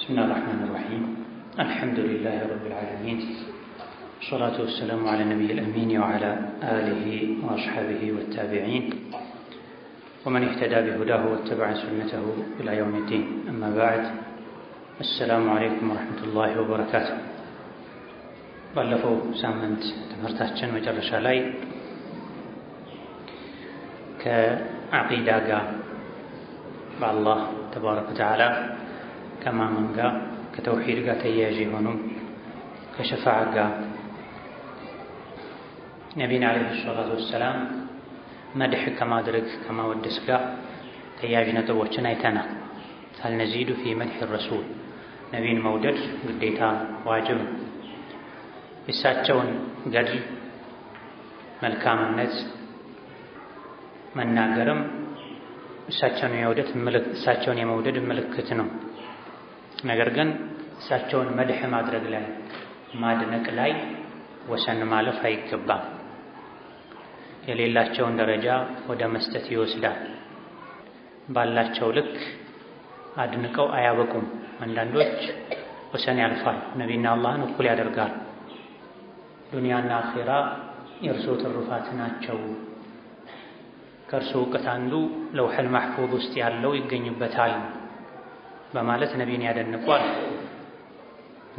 بسم الله الرحمن الرحيم. الحمد لله رب العالمين، والصلاة والسلام على النبي الأمين وعلى آله وأصحابه والتابعين ومن اهتدى بهداه واتبع سنته إلى يوم الدين. أما بعد، السلام عليكم ورحمة الله وبركاته. ባለፈው ሳምንት ትምህርታችን መጨረሻ ላይ ከዐቂዳ ጋር በአላህ ተባረከ ወተዓላ ከማመን ጋር ከተውሂድ ጋር ተያያዥ የሆኑ ከሸፋዓ ጋር ነቢይን ዓለይሂ ሰላቱ ወሰላም መድሕ ከማድረግ ከማወደስ ጋር ተያያዥ ነጥቦችን አይተናል። ሀል ነዚዱ ፊ መድሒ ረሱል፣ ነቢይን መውደድ ግዴታ ዋጅብ፣ የእሳቸውን ገድል መልካምነት መናገርም እሳቸውን የመውደድ ምልክት ነው። ነገር ግን እሳቸውን መድሕ ማድረግ ላይ ማድነቅ ላይ ወሰን ማለፍ አይገባም። የሌላቸውን ደረጃ ወደ መስጠት ይወስዳል። ባላቸው ልክ አድንቀው አያበቁም። አንዳንዶች ወሰን ያልፋል፣ ነቢይና አላህን እኩል ያደርጋል። ዱንያና አኺራ የእርሶ ትሩፋት ናቸው፣ ከእርሱ እውቀት አንዱ ለውሐል ማሕፉዝ ውስጥ ያለው ይገኝበታል በማለት ነቢይን ያደንቋል።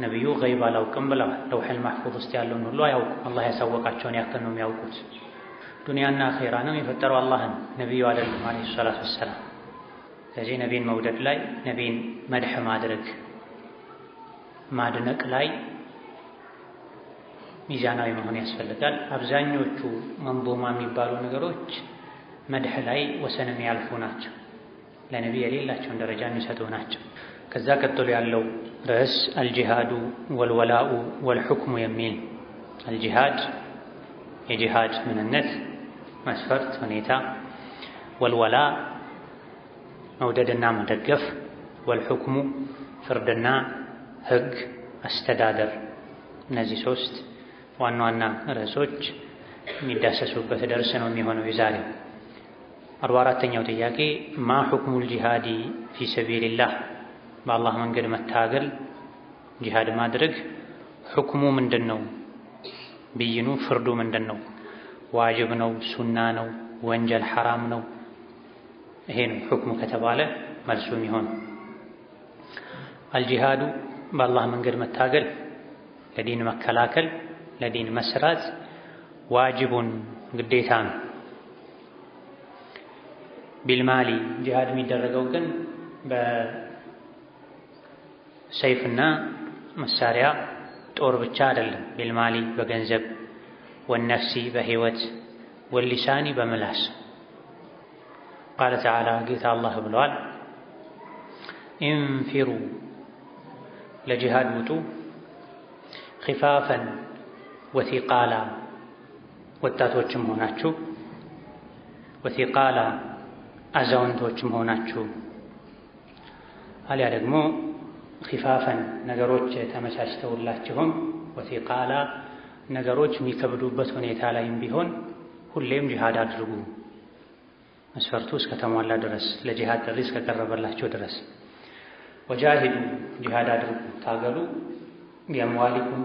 ነቢዩ ገይብ አላውቅም ብለዋል። ለውሐል ማሕፉዝ ውስጥ ያለውን ሁሉ አያውቁም። አላህ ያሳወቃቸውን ያክል ነው የሚያውቁት። ዱንያና አኺራ ነው የፈጠረው አላህን፣ ነቢዩ አይደሉም ዓለይሂ ሰላቱ ወሰላም። ስለዚህ ነቢይን መውደድ ላይ ነቢይን መድሕ ማድረግ ማድነቅ ላይ ሚዛናዊ መሆን ያስፈልጋል። አብዛኞቹ መንዙማ የሚባሉ ነገሮች መድሕ ላይ ወሰንን ያልፉ ናቸው፣ ለነቢይ የሌላቸውን ደረጃ የሚሰጡ ናቸው። ከዛ ቀጥሎ ያለው ርዕስ አልጂሃዱ ወልወላኡ ወልሑክሙ የሚል አልጂሃድ የጂሃድ ምንነት፣ መስፈርት፣ ሁኔታ፣ ወልወላ መውደድና መደገፍ፣ ወልሑክሙ ፍርድና ህግ አስተዳደር። እነዚህ ሶስት ዋና ዋና ርዕሶች የሚዳሰሱበት ደርስ ነው የሚሆነው የዛሬው። 44ኛው ጥያቄ ማ ሑክሙል ጂሃዲ ፊ ሰቢልላህ፣ በአላህ መንገድ መታገል ጂሃድ ማድረግ ሑክሙ ምንድን ነው? ብይኑ ፍርዱ ምንድን ነው? ዋጅብ ነው? ሱና ነው? ወንጀል ሐራም ነው? ይሄ ነው ሑክሙ ከተባለ መልሱ የሚሆን። አልጂሃዱ በአላህ መንገድ መታገል፣ ለዲን መከላከል፣ ለዲን መስራት ዋጅቡን ግዴታ ነው። ቢልማሊ ጂሃድ የሚደረገው ግን በሰይፍና መሳሪያ ጦር ብቻ አይደለም። ቢልማሊ በገንዘብ፣ ወነፍሲ በህይወት፣ ወሊሳኒ በምላስ። ቃለ ተዓላ ጌታ አላህ ብለዋል፣ ኢንፊሩ ለጂሃድ ውጡ፣ ኺፋፈን ወቲቃላ ወጣቶችም ሆናችሁ፣ ወቲቃላ አዛውንቶችም ሆናችሁ፣ አሊያ ደግሞ ኺፋፈን ነገሮች ተመቻችተውላችሁም፣ ወቲቃላ ነገሮች የሚከብዱበት ሁኔታ ላይም ቢሆን ሁሌም ጂሃድ አድርጉ፣ መስፈርቱ እስከተሟላ ድረስ፣ ለጂሃድ ጥሪ እስከቀረበላችሁ ድረስ። ወጃሂዱ ጂሃድ አድርጉ ታገሉ፣ ቢአምዋሊኩም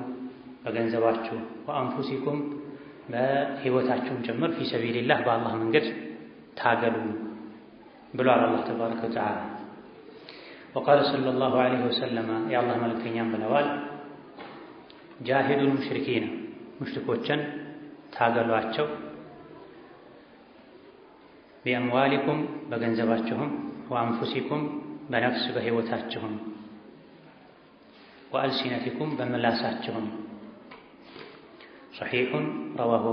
በገንዘባችሁ፣ ወአንፉሲኩም በህይወታችሁም ጭምር፣ ፊ ሰቢልላህ በአላህ መንገድ ታገሉ ብሏል አላህ ተባረከ ወተዓላ። ወቃለ ሰለላሁ ዐለይሂ ወሰለም የአላህ መልእክተኛም ብለዋል፣ ጃሂዱል ሙሽሪኪን ሙሽሪኮችን ታገሏቸው፣ ቢአምዋሊኩም በገንዘባችሁም፣ ወአንፉሲኩም በነፍስ በህይወታችሁም፣ ወአልሲነቲኩም በምላሳችሁም። ሶሒሑን ረዋሁ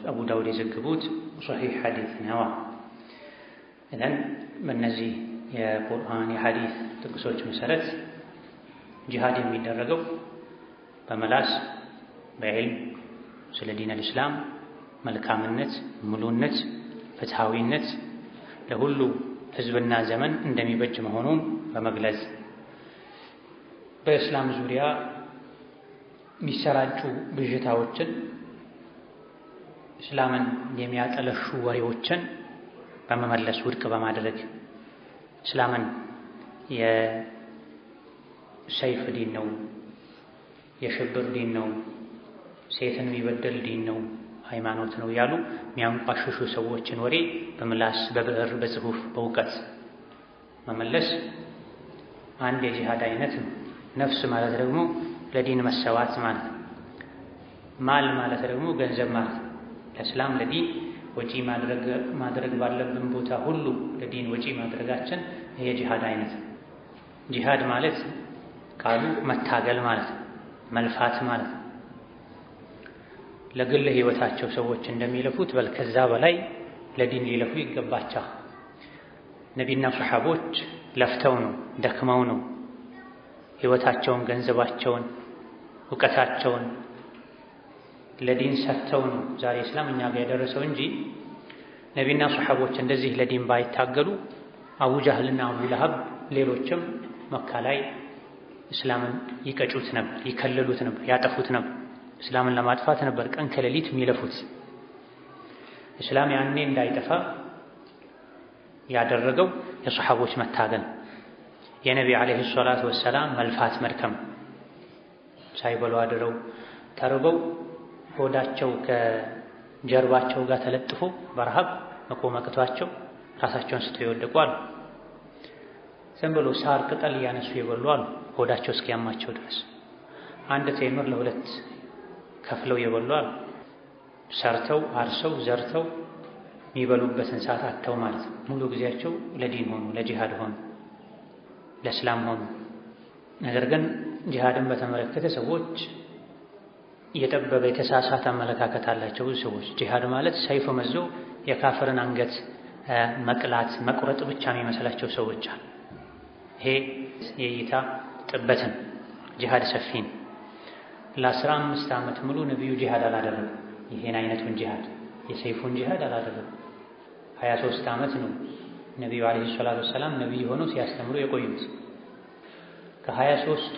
አቡ ዳውድ የዘግቡት ሶሒሕ ሐዲስ ነው። እዘን በእነዚህ የቁርአን የሐዲስ ጥቅሶች መሰረት ጂሃድ የሚደረገው በመላስ በዕልም ስለ ዲን አልእስላም መልካምነት፣ ሙሉነት፣ ፍትሃዊነት ለሁሉ ህዝብና ዘመን እንደሚበጅ መሆኑን በመግለጽ በእስላም ዙሪያ የሚሰራጩ ብዥታዎችን፣ እስላምን የሚያጠለሹ ወሬዎችን በመመለስ ውድቅ በማድረግ እስላምን ሰይፍ ዲን ነው፣ የሽብር ዲን ነው፣ ሴትን የሚበደል ዲን ነው፣ ሃይማኖት ነው ያሉ የሚያንቋሽሹ ሰዎችን ወሬ በምላስ በብዕር በጽሁፍ በእውቀት መመለስ አንድ የጂሃድ አይነት ነው። ነፍስ ማለት ደግሞ ለዲን መሰዋት ማለት ነው። ማል ማለት ደግሞ ገንዘብ ማለት ነው። ለእስላም ለዲን ወጪ ማድረግ ባለብን ቦታ ሁሉ ለዲን ወጪ ማድረጋችን ይሄ የጂሃድ አይነት ነው። ጂሃድ ማለት ቃሉ መታገል ማለት ነው፣ መልፋት ማለት ነው። ለግል ህይወታቸው ሰዎች እንደሚለፉት በል ከዛ በላይ ለዲን ሊለፉ ይገባቸዋል። ነቢና ሰሐቦች ለፍተው ነው ደክመው ነው ህይወታቸውን፣ ገንዘባቸውን፣ እውቀታቸውን ለዲን ሰጥተው ነው ዛሬ እስላም እኛ ጋር የደረሰው እንጂ ነቢና ሰሐቦች እንደዚህ ለዲን ባይታገሉ አቡ ጃህልና አቡ ለሀብ ሌሎችም መካ ላይ እስላምን ይቀጩት ነበር፣ ይከልሉት ነበር፣ ያጠፉት ነበር። እስላምን ለማጥፋት ነበር ቀን ከሌሊት የሚለፉት። እስላም ያኔ እንዳይጠፋ ያደረገው የሰሐቦች መታገል፣ የነቢ ዓለይሂ ሰላቱ ወሰላም መልፋት መድከም፣ ሳይበሉ አድረው ተርበው ሆዳቸው ከጀርባቸው ጋር ተለጥፎ በረሃብ መቆም አቅቷቸው ራሳቸውን ስተው ይወደቁ አሉ። ዝም ብሎ ሳር ቅጠል እያነሱ ይበሉ አሉ ሆዳቸው እስኪያማቸው ድረስ። አንድ ቴምር ለሁለት ከፍለው ይበሉ አሉ። ሰርተው አርሰው ዘርተው የሚበሉበትን ሰዓት አጥተው ማለት ነው። ሙሉ ጊዜያቸው ለዲን ሆኑ፣ ለጂሃድ ሆኑ፣ ለእስላም ሆኑ። ነገር ግን ጂሃድን በተመለከተ ሰዎች የጠበበ የተሳሳተ አመለካከት አላቸው ብዙ ሰዎች። ጂሃድ ማለት ሰይፍ መዞ የካፍርን አንገት መቅላት መቁረጥ ብቻ የሚመስላቸው ሰዎች አሉ። ይሄ የእይታ ጥበትን። ጂሃድ ሰፊን ለ15 ዓመት ሙሉ ነቢዩ ጂሃድ አላደረጉም። ይሄን አይነቱን ጂሃድ የሰይፉን ጂሃድ አላደረጉም። 23 ዓመት ነው ነቢዩ ዓለይሂ ሰላቱ ወሰላም ነቢይ ሆነው ሲያስተምሩ የቆዩት። ከ23ቱ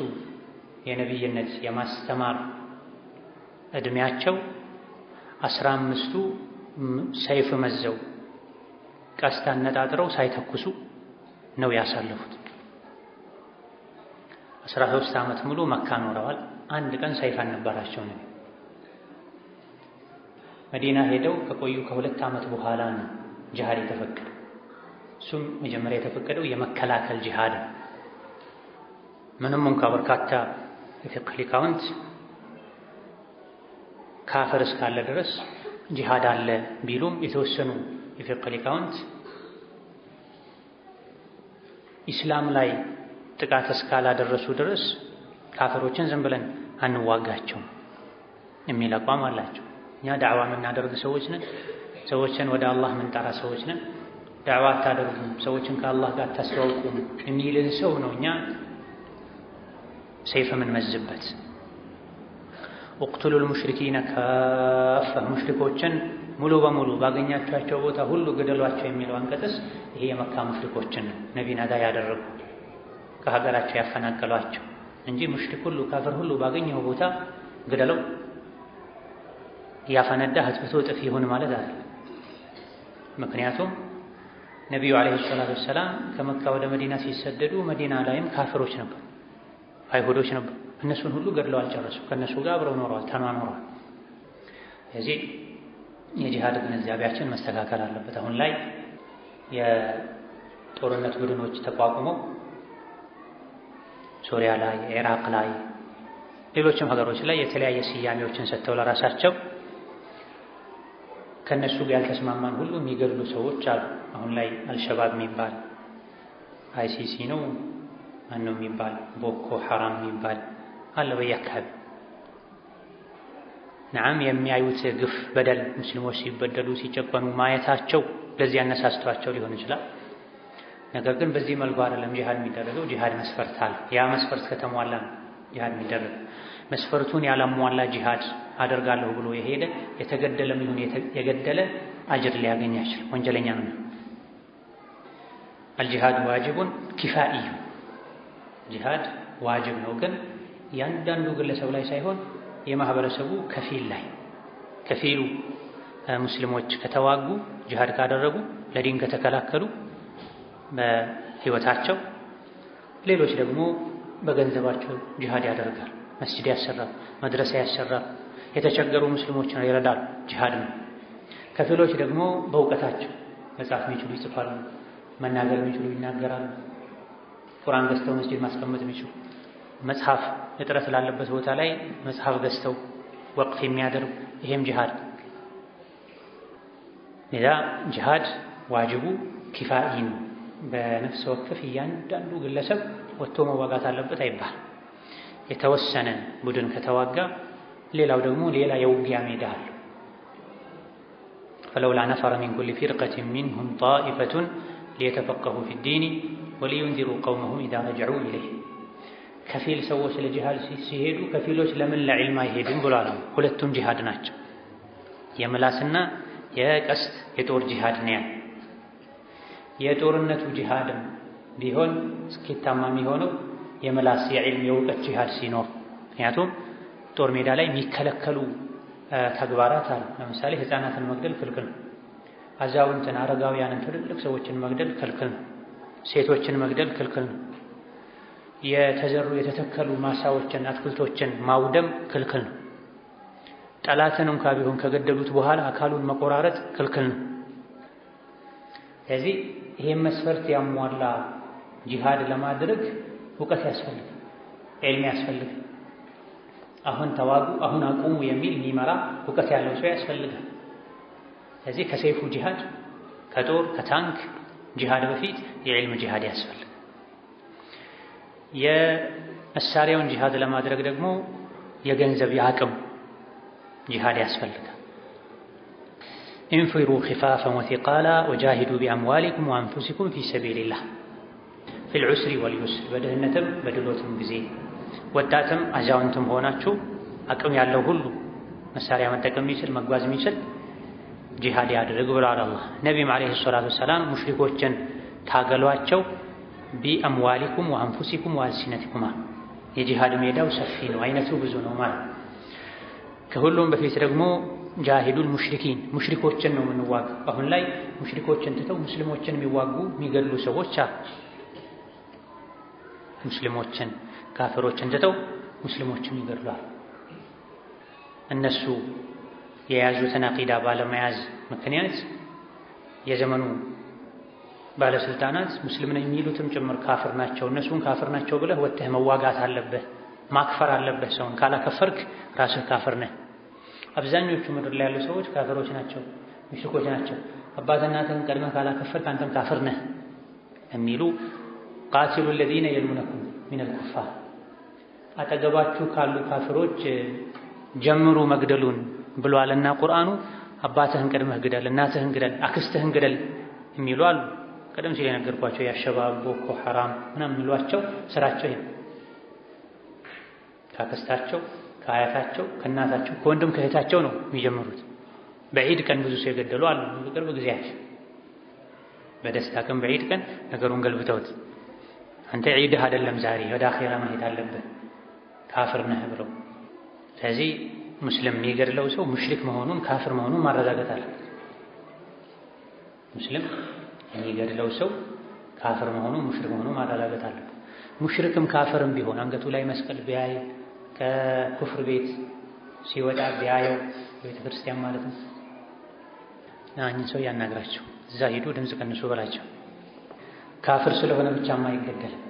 የነቢይነት የማስተማር እድሜያቸው 15ቱ ሰይፍ መዘው ቀስት አነጣጥረው ሳይተኩሱ ነው ያሳለፉት። 13 ዓመት ሙሉ መካ ኖረዋል። አንድ ቀን ሰይፍ አልነበራቸው ነው። መዲና ሄደው ከቆዩ ከ2 ዓመት በኋላ ነው ጂሃድ የተፈቀደው። እሱም መጀመሪያ የተፈቀደው የመከላከል ጂሃድ። ምንም እንኳ በርካታ የፊቅህ ሊቃውንት ካፍር እስካለ ድረስ ጂሃድ አለ ቢሉም የተወሰኑ የፊቅህ ሊቃውንት ኢስላም ላይ ጥቃት እስካላደረሱ ድረስ ካፍሮችን ዝም ብለን አንዋጋቸውም የሚል አቋም አላቸው። እኛ ዳዕዋ የምናደርግ ሰዎች ነን፣ ሰዎችን ወደ አላህ የምንጠራ ሰዎች ነን። ዳዕዋ አታደርጉም፣ ሰዎችን ከአላህ ጋር አታስተዋውቁም የሚልን ሰው ነው እኛ ሰይፍ የምንመዝበት። ወቅቱሉል ሙሽሪኪነ ካፋ፣ ሙሽሪኮችን ሙሉ በሙሉ ባገኛቸው ቦታ ሁሉ ግደሏቸው የሚለው አንቀጽስ ይሄ የመካ ሙሽሪኮችን ነው ነቢና ጋር ያደረጉ ከሀገራቸው ያፈናቀሏቸው እንጂ ሙሽሪክ ሁሉ ካፍር ሁሉ ባገኘው ቦታ ግደለው ያፈነዳ ህትብቶ ጥፍ ይሁን ማለት አይደለም። ምክንያቱም ነቢዩ ዓለይሂ ሰላቱ ወሰላም ከመካ ወደ መዲና ሲሰደዱ መዲና ላይም ካፍሮች ነበሩ፣ አይሁዶች ነበሩ። እነሱን ሁሉ ገድለው አልጨረሱ። ከእነሱ ጋር አብረው ኖረዋል፣ ተኗኑረዋል። ስለዚህ የጂሃድ ግንዛቤያችን መስተካከል አለበት። አሁን ላይ የጦርነት ቡድኖች ተቋቁመው ሶሪያ ላይ፣ ኢራቅ ላይ፣ ሌሎችም ሀገሮች ላይ የተለያየ ስያሜዎችን ሰጥተው ለራሳቸው ከነሱ ጋር ያልተስማማን ሁሉ የሚገድሉ ሰዎች አሉ። አሁን ላይ አልሸባብ የሚባል አይሲሲ ነው ማነው የሚባል ቦኮ ሐራም የሚባል አለ በየአካባቢ። ነዓም የሚያዩት ግፍ በደል ሙስሊሞች ሲበደሉ ሲጨቆኑ ማየታቸው ለዚህ ያነሳስቷቸው ሊሆን ይችላል። ነገር ግን በዚህ መልኩ አይደለም ጂሃድ የሚደረገው። ጂሃድ መስፈርት አለ። ያ መስፈርት ከተሟላ ነው ጂሃድ የሚደረገው። መስፈርቱን ያላሟላ ጂሃድ አደርጋለሁ ብሎ የሄደ የተገደለም ይሁን የገደለ አጅር ሊያገኝ አይችልም፣ ወንጀለኛ ነው። አልጂሃድ ዋጅቡን ኪፋኢዩ፣ ጂሃድ ዋጅብ ነው፣ ግን ያንዳንዱ ግለሰብ ላይ ሳይሆን የማህበረሰቡ ከፊል ላይ። ከፊሉ ሙስሊሞች ከተዋጉ ጂሃድ ካደረጉ ለዲን ከተከላከሉ በህይወታቸው፣ ሌሎች ደግሞ በገንዘባቸው ጂሃድ ያደርጋል፣ መስጂድ ያሰራል፣ መድረሳ ያሰራል፣ የተቸገሩ ሙስሊሞችን ይረዳል። ጂሃድ ነው። ከፊሎች ደግሞ በእውቀታቸው መጽሐፍ የሚችሉ ይጽፋሉ፣ መናገር የሚችሉ ይናገራሉ፣ ቁርአን ገዝተው መስጂድ ማስቀመጥ የሚችሉ መጽሐፍ እጥረት ላለበት ቦታ ላይ መጽሐፍ ገዝተው ወቅፍ የሚያደርጉ ይሄም ጂሃድ። ሌላ ጂሃድ ዋጅቡ ኪፋኢ ነው። በነፍስ ወከፍ እያንዳንዱ ግለሰብ ወጥቶ መዋጋት አለበት አይባል። የተወሰነ ቡድን ከተዋጋ ሌላው ደግሞ ሌላ የውጊያ ሜዳ አለው። ፈለውላ ነፈረ ሚን ኩሊ ፊርቀቲን ሚንሁም ጣኢፈቱን ሊየተፈቀሁ ፊዲኒ ወሊዩንዚሩ ቀውመሁም ኢዛ ረጀዑ ኢለይህ። ከፊል ሰዎች ለጂሃድ ሲሄዱ ከፊሎች ለምን ለዕልም አይሄዱም ብሏል። ሁለቱም ጂሃድ ናቸው። የምላስና የቀስት የጦር ጂሃድ ነው። የጦርነቱ ጂሃድም ቢሆን ስኬታማ የሚሆነው የምላስ የዕልም የእውቀት ጂሃድ ሲኖር። ምክንያቱም ጦር ሜዳ ላይ የሚከለከሉ ተግባራት አሉ። ለምሳሌ ህፃናትን መግደል ክልክል ነው። አዛውንትን፣ አረጋውያንን፣ ትልልቅ ሰዎችን መግደል ክልክል ነው። ሴቶችን መግደል ክልክል ነው። የተዘሩ የተተከሉ ማሳዎችን አትክልቶችን ማውደም ክልክል ነው። ጠላትን እንኳ ቢሆን ከገደሉት በኋላ አካሉን መቆራረጥ ክልክል ነው። ስለዚህ ይሄን መስፈርት ያሟላ ጂሃድ ለማድረግ እውቀት ያስፈልጋል፣ ዕልም ያስፈልጋል። አሁን ተዋጉ አሁን አቁሙ የሚል የሚመራ እውቀት ያለው ሰው ያስፈልጋል። ስለዚህ ከሰይፉ ጂሃድ ከጦር ከታንክ ጂሃድ በፊት የዕልም ጂሃድ ያስፈልጋል። የመሳሪያውን ጂሃድ ለማድረግ ደግሞ የገንዘብ የአቅም ጂሃድ ያስፈልጋል። ኢንፊሩ ኺፋፈን ወሲቃላ ወጃሂዱ ቢአምዋሊኩም ወአንፉሲኩም ፊ ሰቢልላህ ፊል ዑስሪ ወልዩስር። በድህነትም በድሎትም ጊዜ ወጣትም አዛውንትም ሆናችሁ አቅም ያለው ሁሉ መሳሪያ መጠቀም የሚችል መጓዝ የሚችል ጂሃድ ያድርግ ብሏል አላህ። ነቢይም ዓለይሂ ሰላቱ ወሰላም ሙሽሪኮችን ታገሏቸው ቢአምዋሊኩም ወአንፉሲኩም ወአልሲነቲኩማ። የጂሃድ ሜዳው ሰፊ ነው፣ አይነቱ ብዙ ነው ማለት። ከሁሉም በፊት ደግሞ ጃሂዱል ሙሽሪኪን ሙሽሪኮችን ነው የምንዋጋ። አሁን ላይ ሙሽሪኮችን ትተው ሙስሊሞችን የሚዋጉ የሚገድሉ ሰዎች አሉ። ሙስሊሞችን ካፊሮችን ትተው ሙስሊሞችን ይገድላሉ። እነሱ የያዙትን አቂዳ ባለመያዝ ምክንያት የዘመኑ ባለስልጣናት ሙስሊም ነኝ የሚሉትም ጭምር ካፍር ናቸው። እነሱን ካፍር ናቸው ብለህ ወጥተህ መዋጋት አለብህ፣ ማክፈር አለብህ። ሰውን ካላከፈርክ ራስህ ካፍር ነህ። አብዛኞቹ ምድር ላይ ያሉ ሰዎች ካፍሮች ናቸው፣ ሙሽሪኮች ናቸው። አባት እናትህን ቀድመህ ካላከፈርክ አንተም ካፍር ነህ የሚሉ ቃቲሉ الذين يلونكم من الكفار አጠገባችሁ ካሉ ካፍሮች ጀምሩ መግደሉን ብሏልና ቁርአኑ። አባትህን ቀድመህ ግደል፣ እናትህን ግደል፣ አክስትህን ግደል የሚሉ አሉ። ቀደም ሲል የነገርኳቸው የአሸባብ ቦኮ ሐራም ምናምን የሚሏቸው ስራቸው ይሄ ካክስታቸው ከአያታቸው ከእናታቸው ከወንድም ከእህታቸው ነው የሚጀምሩት። በዒድ ቀን ብዙ ሰው የገደሉ አሉ። በቅርብ ጊዜያቸው በደስታ ቀን በዒድ ቀን ነገሩን ገልብተውት አንተ ዒድህ አይደለም ዛሬ ወደ አኺራ መሄድ አለብህ ካፍር ነህ ብለው። ስለዚህ ሙስሊም የሚገድለው ሰው ሙሽሪክ መሆኑን ካፍር መሆኑን ማረጋገጥ አለበት። ሙስሊም የሚገድለው ሰው ካፍር መሆኑን ሙሽሪክ መሆኑን ማረጋገጥ አለበት። ሙሽሪክም ካፍርም ቢሆን አንገቱ ላይ መስቀል ቢያይ ከኩፍር ቤት ሲወጣ ቢያየው ቤተ ክርስቲያን ማለት ነው እኚህን ሰው ያናግራቸው፣ እዛ ሄዱ ድምፅ ቀንሱ በላቸው። ካፍር ስለሆነ ብቻማ አይገደልም።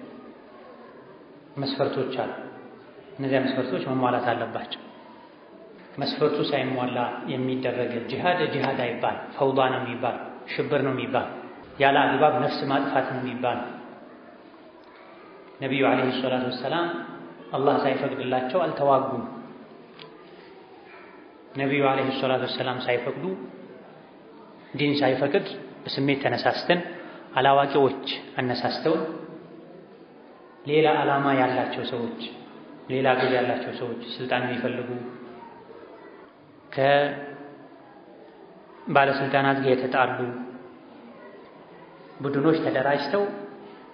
መስፈርቶች አሉ። እነዚያ መስፈርቶች መሟላት አለባቸው። መስፈርቱ ሳይሟላ የሚደረግ ጂሃድ አይባል፣ ፈውዳ ነው የሚባል፣ ሽብር ነው የሚባል፣ ያለ አግባብ ነፍስ ማጥፋት ነው የሚባል። ነቢዩ ዓለይሂ ሰላቱ ወሰላም አላህ ሳይፈቅድላቸው አልተዋጉም። ነቢዩ ዓለይሂ ሰላቱ ወሰላም ሳይፈቅዱ ዲን ሳይፈቅድ በስሜት ተነሳስተን አላዋቂዎች አነሳስተውን ሌላ ዓላማ ያላቸው ሰዎች ሌላ ግብ ያላቸው ሰዎች ስልጣን የሚፈልጉ ከባለስልጣናት ጋር የተጣሉ ቡድኖች ተደራጅተው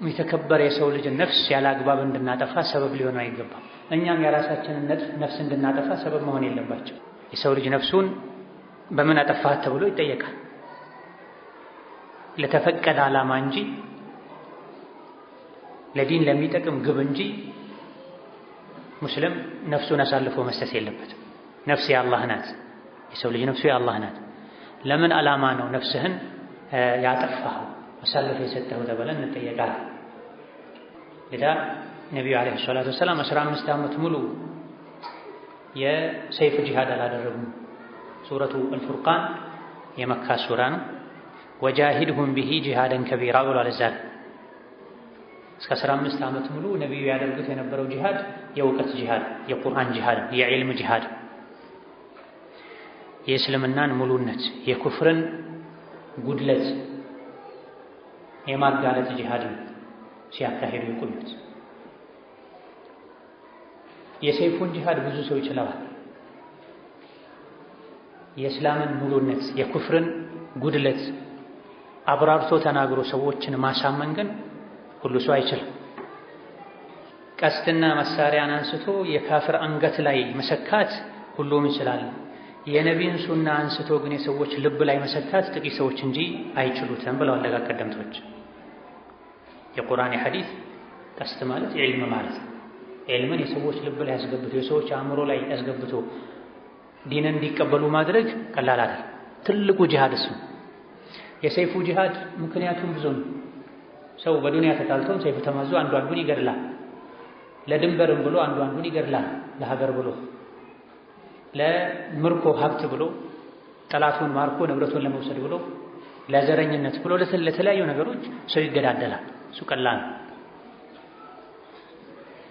የተከበረ የሰው ልጅ ነፍስ ያለ አግባብ እንድናጠፋ ሰበብ ሊሆን አይገባም። እኛም የራሳችንን ነፍስ እንድናጠፋ ሰበብ መሆን የለባቸው። የሰው ልጅ ነፍሱን በምን አጠፋት ተብሎ ይጠየቃል። ለተፈቀደ ዓላማ እንጂ ለዲን ለሚጠቅም ግብ እንጂ ሙስሊም ነፍሱን አሳልፎ መስጠት የለበትም። ነፍስ የአላህ ናት። የሰው ልጅ ነፍሱ የአላህ ናት። ለምን ዓላማ ነው ነፍስህን ያጠፋኸው አሳልፈህ የሰጠኸው ተብለን እንጠየቃለን። ለዳ ነቢዩ ዓለይሂ ሰላቱ ወሰላም 15 ዓመት ሙሉ የሰይፍ ጂሃድ አላደረጉም። ሱረቱ አልፉርቃን የመካ ሱራ ነው። ወጃሂድሁም ቢሂ ጂሃደን ከቢራ ብሏል። እዛ እስከ 15 ዓመት ሙሉ ነቢዩ ያደርጉት የነበረው ጂሃድ የእውቀት ጂሃድ፣ የቁርአን ጂሃድ፣ የዕልም ጂሃድ፣ የእስልምናን ሙሉነት የኩፍርን ጉድለት የማጋለጥ ጂሃድ ነው ሲያካሂዱ የቆዩት። የሰይፉን ጂሃድ ብዙ ሰው ይችለዋል። የእስላምን ሙሉነት የኩፍርን ጉድለት አብራርቶ ተናግሮ ሰዎችን ማሳመን ግን ሁሉ ሰው አይችልም። ቀስትና መሳሪያን አንስቶ የካፍር አንገት ላይ መሰካት ሁሉም ይችላል። የነቢይን ሱና አንስቶ ግን የሰዎች ልብ ላይ መሰካት ጥቂት ሰዎች እንጂ አይችሉትም ብለዋል ደጋግ ቀደምቶች። የቁርአን የሐዲስ ቀስት ማለት ዒልም ማለት ነው። ዒልምን የሰዎች ልብ ላይ ያስገብቶ የሰዎች አእምሮ ላይ ያስገብቶ ዲንን እንዲቀበሉ ማድረግ ቀላል አይደል። ትልቁ ጂሃድ እሱ። የሰይፉ ጂሃድ ምክንያቱም ብዙ ነው። ሰው በዱንያ ተጣልቶም ሰይፉ ተማዞ አንዱ አንዱን ይገድላል። ለድንበርም ብሎ አንዱ አንዱን ይገድላል። ለሀገር ብሎ ለምርኮ ሀብት ብሎ ጠላቱን ማርኮ ንብረቱን ለመውሰድ ብሎ ለዘረኝነት ብሎ ለተለያዩ ነገሮች ሰው ይገዳደላል። እሱ ቀላል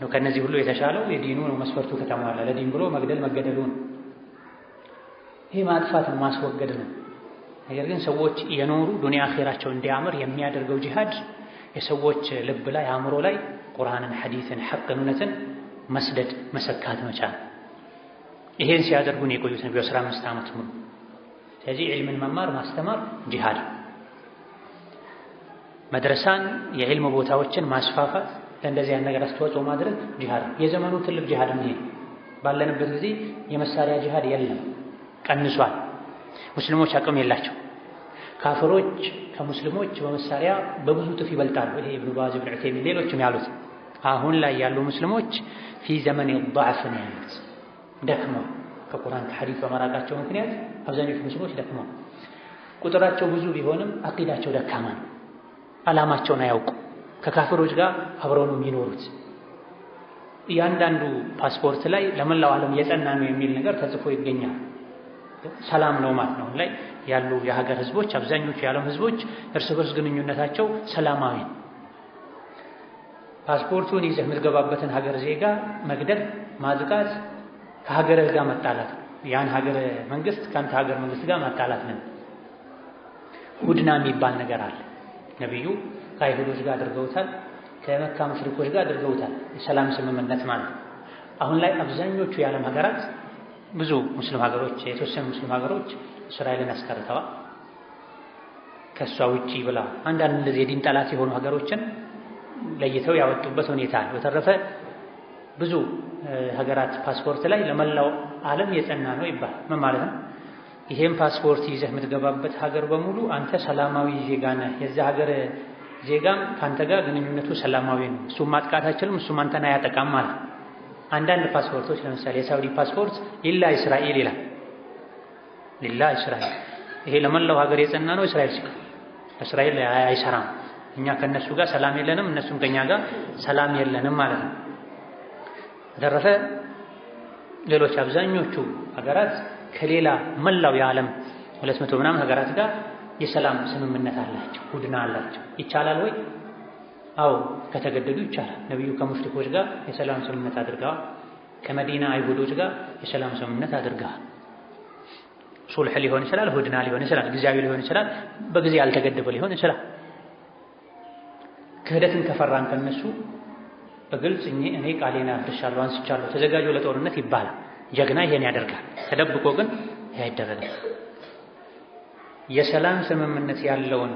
ነው። ከነዚህ ሁሉ የተሻለው የዲኑ ነው መስፈርቱ ከተሟላ ለዲን ብሎ መግደል መገደሉ ነው። ይሄ ማጥፋት ነው ማስወገድ ነው። ነገር ግን ሰዎች የኖሩ ዱንያ አኺራቸው እንዲያምር የሚያደርገው ጂሃድ የሰዎች ልብ ላይ አእምሮ ላይ ቁርአንን፣ ሐዲስን፣ ሐቅን፣ እውነትን መስደድ መሰካት መቻል። ይሄን ሲያደርጉ ነው የቆዩት ነብዩ 15 ዓመት ሙሉ። ስለዚህ ዒልምን መማር ማስተማር ጂሃድ፣ መድረሳን የዒልም ቦታዎችን ማስፋፋት ለእንደዚህ አይነት ነገር አስተዋጽኦ ማድረግ ጂሃድ። የዘመኑ ትልቅ ጂሃድ ነው። ባለንበት ጊዜ የመሳሪያ ጂሃድ የለም፣ ቀንሷል። ሙስሊሞች አቅም የላቸው። ካፍሮች ከሙስሊሞች በመሳሪያ በብዙ ጥፍ ይበልጣሉ። ይሄ ኢብኑ ባዝ ኢብኑ ዑተይሚን ሌሎችም ያሉት አሁን ላይ ያሉ ሙስሊሞች ፊ ዘመን ضعፍ ነው ያሉት። ደክመው ከቁርአን ከሐዲስ በመራቃቸው ምክንያት አብዛኞቹ ሙስሊሞች ደክመው፣ ቁጥራቸው ብዙ ቢሆንም አቂዳቸው ደካማ ነው። ዓላማቸውን አያውቁ። ከካፍሮች ጋር አብረው ነው የሚኖሩት። እያንዳንዱ ፓስፖርት ላይ ለመላው ዓለም የጸና ነው የሚል ነገር ተጽፎ ይገኛል። ሰላም ነው ማለት ነው። ላይ ያሉ የሀገር ህዝቦች አብዛኞቹ የዓለም ህዝቦች እርስ በርስ ግንኙነታቸው ሰላማዊ ነው። ፓስፖርቱን ይዘህ የምትገባበትን ሀገር ዜጋ መግደል፣ ማጥቃት ከሀገርህ ጋር መጣላት፣ ያን ሀገር መንግስት ከአንተ ሀገር መንግስት ጋር ማጣላት ነው። ሁድና የሚባል ነገር አለ። ነቢዩ ከአይሁዶች ጋር አድርገውታል፣ ከመካ ሙሽሪኮች ጋር አድርገውታል። የሰላም ስምምነት ማለት ነው። አሁን ላይ አብዛኞቹ የዓለም ሀገራት ብዙ ሙስሊም ሀገሮች የተወሰኑ ሙስሊም ሀገሮች እስራኤልን አስቀርተዋል። ከሷ ውጪ ብላ አንዳንድ እንደዚህ የዲን ጠላት የሆኑ ሀገሮችን ለይተው ያወጡበት ሁኔታ አለ። በተረፈ ብዙ ሀገራት ፓስፖርት ላይ ለመላው ዓለም የጸና ነው ይባል። ምን ማለት ነው? ይሄን ፓስፖርት ይዘህ የምትገባበት ሀገር በሙሉ አንተ ሰላማዊ ዜጋ ነህ። የዛ ሀገር ዜጋም ካንተ ጋር ግንኙነቱ ሰላማዊ ነው። እሱም ማጥቃት አይችልም፣ እሱም አንተን አያጠቃም ማለት ነው። አንዳንድ ፓስፖርቶች ለምሳሌ የሳውዲ ፓስፖርት ሊላ እስራኤል ይላል። ሊላ እስራኤል ይሄ ለመላው ሀገር የጸና ነው። እስራኤል ሲል እስራኤል አይሰራም። እኛ ከነሱ ጋር ሰላም የለንም፣ እነሱም ከኛ ጋር ሰላም የለንም ማለት ነው። በተረፈ ሌሎች አብዛኞቹ ሀገራት ከሌላ መላው የዓለም 200 ምናምን ሀገራት ጋር የሰላም ስምምነት አላቸው፣ ሁድና አላቸው። ይቻላል ወይ? አዎ ከተገደዱ ይቻላል። ነብዩ ከሙሽሪኮች ጋር የሰላም ስምምነት አድርገዋል። ከመዲና አይሁዶች ጋር የሰላም ስምምነት አድርገዋል። ሱልህ ሊሆን ይችላል፣ ሁድና ሊሆን ይችላል፣ ጊዜያዊ ሊሆን ይችላል፣ በጊዜ ያልተገደበ ሊሆን ይችላል። ክህደትን ከፈራን ከነሱ በግልጽ እኔ ቃሌን አፍርሻለሁ፣ አንስቻለሁ፣ ተዘጋጁ ለጦርነት ይባላል። ጀግና ይሄን ያደርጋል። ተደብቆ ግን ይሄ አይደረግም። የሰላም ስምምነት ያለውን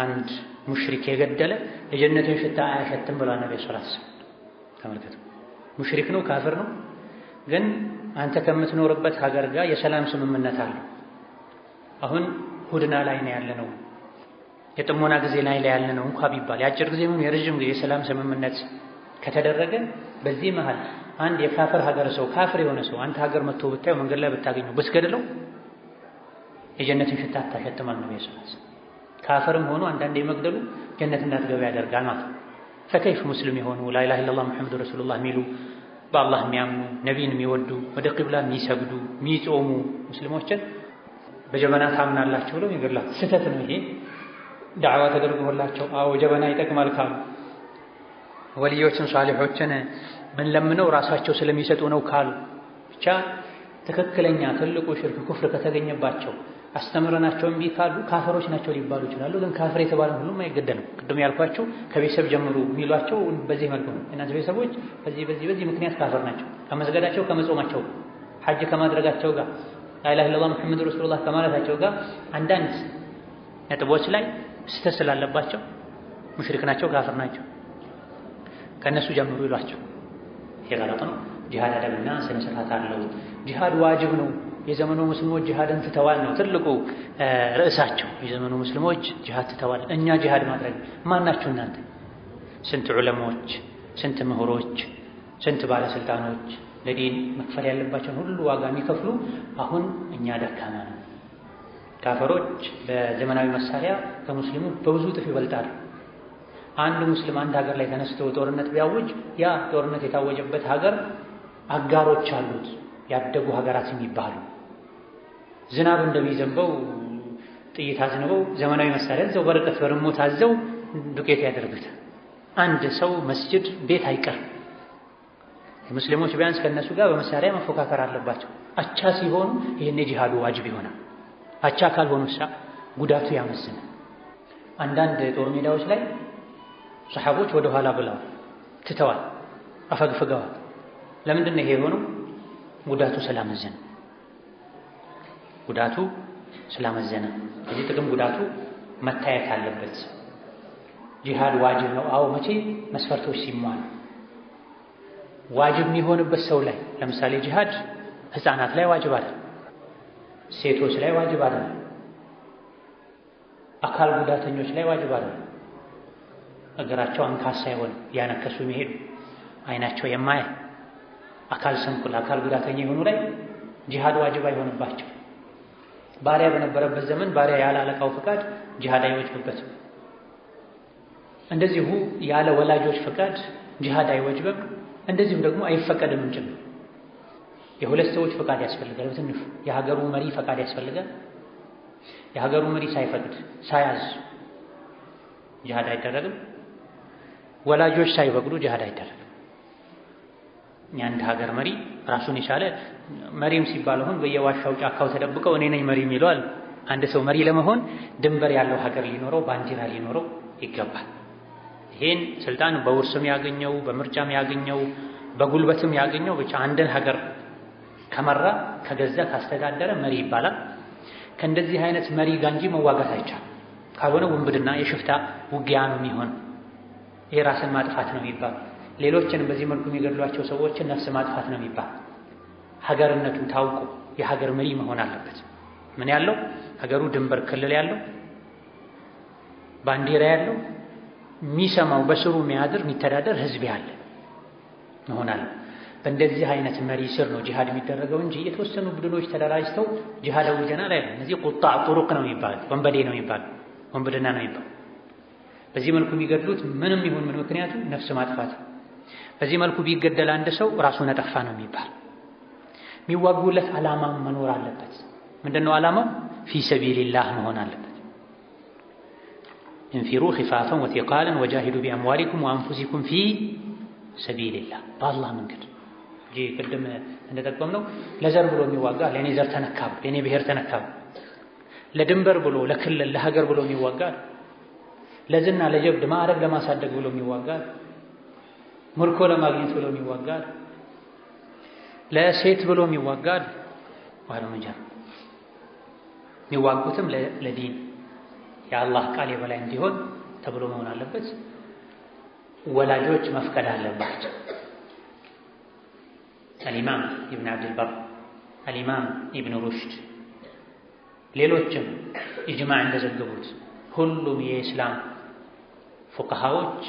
አንድ ሙሽሪክ የገደለ የጀነትን ሽታ አያሸትም ብሏል ነብዩ ሰለላሁ ዐለይሂ ወሰለም። ተመልከቱ፣ ሙሽሪክ ነው፣ ካፍር ነው፣ ግን አንተ ከምትኖርበት ሀገር ጋር የሰላም ስምምነት አለ። አሁን ሁድና ላይ ነው ያለነው፣ የጥሞና ጊዜ ላይ ያለነው እንኳን ቢባል የአጭር ጊዜ ምን የረጅም ጊዜ የሰላም ስምምነት ከተደረገ በዚህ መሃል አንድ የካፍር ሀገር ሰው ካፍር የሆነ ሰው አንተ ሀገር መጥቶ ብታየው መንገድ ላይ ብታገኘው ብትገድለው የጀነትን ሽታ አታሸትማል ነው የሚያስፈልግ። ካፍርም ሆኖ አንዳንዴ መግደሉ ጀነት እንዳትገባ ያደርጋል ማለት ነው። ፈከይፍ ሙስሊም የሆኑ ላ ኢላሃ ኢለላህ ሙሐመዱ ረሱሉላህ የሚሉ በአላህ የሚያምኑ ነቢይን የሚወዱ ወደ ቂብላ የሚሰግዱ የሚጾሙ ሙስሊሞችን በጀበና ታምናላችሁ ብለው ይገድላሉ። ስህተት ነው ይሄ። ዳዕዋ ተደርጎላቸው አዎ ጀበና ይጠቅማል ካሉ ወልዮችን ሷሊሖችን ምን ለምነው ራሳቸው ስለሚሰጡ ነው ካሉ ብቻ ትክክለኛ ትልቁ ሽርክ ኩፍር ከተገኘባቸው አስተምረናቸው እምቢ ካሉ ካፍሮች ናቸው ሊባሉ ይችላሉ። ግን ካፍር የተባለ ሁሉም አይገደልም። ቅድም ያልኳቸው ከቤተሰብ ጀምሩ የሚሏቸው በዚህ መልኩ ነው። እናንተ ቤተሰቦች በዚህ ምክንያት ካፍር ናቸው። ከመስገዳቸው ከመጾማቸው ሐጅ ከማድረጋቸው ጋር ላ ኢላሃ ኢለላህ ሙሐመዱ ረሱሉላህ ከማለታቸው ጋር አንዳንድ ነጥቦች ላይ ስህተት ስላለባቸው ሙሽሪክ ናቸው፣ ካፍር ናቸው፣ ከእነሱ ጀምሩ ይሏቸው። ይሄ ገለጥ ነው። ጂሃድ አደብና ስነ ስርዓት አለው። ጂሃድ ዋጅብ ነው። የዘመኑ ሙስሊሞች ጂሃድን ትተዋል ነው ትልቁ ርዕሳቸው። የዘመኑ ሙስሊሞች ጂሃድ ትተዋል። እኛ ጂሃድ ማድረግ ማናችሁ እናንተ? ስንት ዑለሞች፣ ስንት ምሁሮች፣ ስንት ባለስልጣኖች ለዲን መክፈል ያለባቸውን ሁሉ ዋጋ የሚከፍሉ አሁን እኛ ደካማ ነው። ካፈሮች በዘመናዊ መሳሪያ ከሙስሊሙ በብዙ እጥፍ ይበልጣሉ። አንድ ሙስሊም አንድ ሀገር ላይ ተነስቶ ጦርነት ቢያውጅ ያ ጦርነት የታወጀበት ሀገር አጋሮች አሉት፣ ያደጉ ሀገራት የሚባሉ ዝናብ እንደሚዘንበው ጥይት አዝንበው ዘመናዊ መሳሪያ እዛው በርቀት በርሞት አዘው ዱቄት ያደርጉታል። አንድ ሰው መስጂድ ቤት አይቀርም። ሙስሊሞች ቢያንስ ከነሱ ጋር በመሳሪያ መፎካከር አለባቸው። አቻ ሲሆኑ ይሄን ጂሃዱ ዋጅብ ይሆናል። አቻ ካልሆኑ ጉዳቱ ያመዝናል። አንዳንድ ጦር ሜዳዎች ላይ ሰሐቦች ወደ ኋላ ብለው ትተዋል፣ አፈግፍገዋል። ለምንድን ነው ይሄ የሆነው? ጉዳቱ ስላመዘነ። እዚህ ጥቅም ጉዳቱ መታየት አለበት። ጂሃድ ዋጅብ ነው። አዎ መቼ? መስፈርቶች ሲሟሉ። ዋጅብ የሚሆንበት ሰው ላይ ለምሳሌ ጂሃድ ህፃናት ላይ ዋጅብ አይደለም፣ ሴቶች ላይ ዋጅብ አይደለም፣ አካል ጉዳተኞች ላይ ዋጅብ አይደለም። እግራቸው አንካሳ ይሆን ያነከሱ የሚሄዱ አይናቸው የማያ አካል ስንኩል አካል ጉዳተኛ የሆኑ ላይ ጂሃድ ዋጅብ አይሆንባቸው። ባሪያ በነበረበት ዘመን ባሪያ ያለ አለቃው ፍቃድ ጂሃድ አይወጅብበትም። እንደዚሁ ያለ ወላጆች ፍቃድ ጂሃድ አይወጅብም። እንደዚሁ ደግሞ አይፈቀድም ጭምር። የሁለት ሰዎች ፍቃድ ያስፈልጋል። በትንሹ የሀገሩ መሪ ፍቃድ ያስፈልጋል። የሀገሩ መሪ ሳይፈቅድ ሳያዝ ጂሃድ አይደረግም። ወላጆች ሳይፈቅዱ ጂሃድ አይደረግም። የአንድ ሀገር መሪ ራሱን የቻለ መሪም ሲባል አሁን በየዋሻው ጫካው ተደብቀው እኔ ነኝ መሪ የሚለዋል። አንድ ሰው መሪ ለመሆን ድንበር ያለው ሀገር ሊኖረው፣ ባንዲራ ሊኖረው ይገባል። ይሄን ስልጣን በውርስም ያገኘው በምርጫም ያገኘው በጉልበትም ያገኘው ብቻ አንድን ሀገር ከመራ ከገዛ ካስተዳደረ መሪ ይባላል። ከእንደዚህ አይነት መሪ ጋር እንጂ መዋጋት አይቻልም። ካልሆነ ውንብድና የሽፍታ ውጊያ ነው የሚሆን። ይሄ ራስን ማጥፋት ነው የሚባል። ሌሎችን በዚህ መልኩ የሚገድሏቸው ሰዎችን ነፍስ ማጥፋት ነው የሚባል። ሀገርነቱ ታውቁ የሀገር መሪ መሆን አለበት። ምን ያለው ሀገሩ ድንበር ክልል ያለው ባንዲራ ያለው የሚሰማው በስሩ የሚያድር የሚተዳደር ህዝብ ያለ መሆን አለ። በእንደዚህ አይነት መሪ ስር ነው ጂሃድ የሚደረገው እንጂ የተወሰኑ ቡድኖች ተደራጅተው ጂሃድ አውጀናል አይደል። እነዚህ ቁጣዕ ጡሩቅ ነው የሚባለው፣ ወንበዴ ነው የሚባለው፣ ወንበድና ነው የሚባለው። በዚህ መልኩ የሚገድሉት ምንም ይሁን ምን ምክንያቱ ነፍስ ማጥፋት። በዚህ መልኩ ቢገደል አንድ ሰው ራሱን አጠፋ ነው የሚባል። የሚዋጉለት ዓላማ መኖር አለበት። ምንድነው ዓላማው? ፊ ሰቢልላህ መሆን አለበት። እንፊሩ ኺፋፈን ወቲቃለን ወጃሂዱ ቢአምዋሊኩም ወአንፉሲኩም ፊ ሰቢልላህ፣ በአላህ መንገድ እንጂ ቅድም እንደጠቆምነው ለዘር ብሎ የሚዋጋ ለእኔ ዘር ተነካብ ለእኔ ብሔር ተነካብ፣ ለድንበር ብሎ ለክልል ለሀገር ብሎ የሚዋጋ፣ ለዝና ለጀብድ ማዕረግ ለማሳደግ ብሎ የሚዋጋ፣ ምርኮ ለማግኘት ብሎ የሚዋጋ፣ ለሴት ብሎ የሚዋጋ ዋለ መንጀር የሚዋጉትም ለዲን የአላህ ቃል የበላይ እንዲሆን ተብሎ መሆን አለበት። ወላጆች መፍቀድ አለባቸው። አልኢማም ኢብኑ አብድልበር፣ አልኢማም ኢብኑ ሩሽድ፣ ሌሎችም ኢጅማዕ እንደዘገቡት ሁሉም የኢስላም ፉቅሃዎች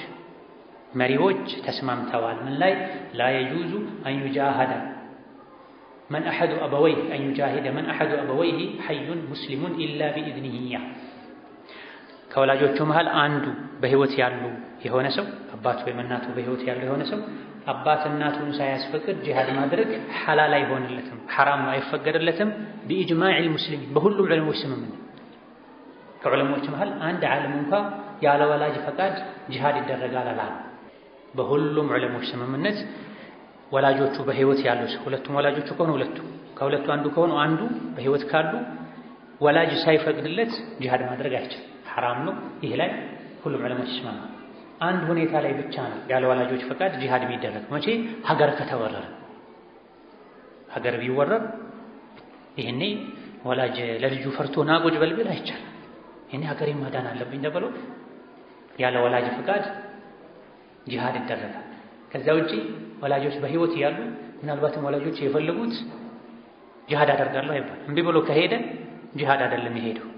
መሪዎች ተስማምተዋል ምን ላይ ላ የጁዙ አን ዩጃሃደ من أحد أبويه أن يجاهد من أحد أبويه حي مسلم إلا بإذنه إياه ከወላጆቹ መሃል አንዱ በህይወት ያሉ የሆነ ሰው አባቱ ወይም እናቱ በህይወት ያሉ የሆነ ሰው አባት እናቱን ሳያስፈቅድ ጂሃድ ማድረግ ሐላል አይሆንለትም ሐራም አይፈቀድለትም بإجماع المسلمين በሁሉም ዑለሞች ስምምነት ከዑለሞች መሃል አንድ ዓለም እንኳን ያለ ወላጅ ፈቃድ ጂሃድ ይደረጋል አላለም በሁሉም ዑለሞች ስምምነት ወላጆቹ በህይወት ያሉ ሰው ሁለቱም ወላጆቹ ከሆኑ ከሁለቱ አንዱ ከሆኑ አንዱ በህይወት ካሉ ወላጅ ሳይፈቅድለት ጂሃድ ማድረግ አይችልም ሐራም ነው ይሄ ላይ ሁሉም ዑለሞች ይስማማሉ አንድ ሁኔታ ላይ ብቻ ነው ያለ ወላጆች ፈቃድ ጂሃድ የሚደረግ መቼ ሀገር ከተወረረ ሀገር ቢወረር ይሄኔ ወላጅ ለልጁ ፈርቶ ናጎጅ በልብል አይቻልም ይሄኔ ሀገሬን ማዳን አለብኝ ተብሎ ያለ ወላጅ ፈቃድ ጂሃድ ይደረጋል ከዛ ውጪ ወላጆች በህይወት ያሉ ምናልባትም ወላጆች የፈለጉት ጂሃድ አደርጋለሁ አይባል እምቢ ብሎ ከሄደ ጂሃድ አይደለም ይሄደው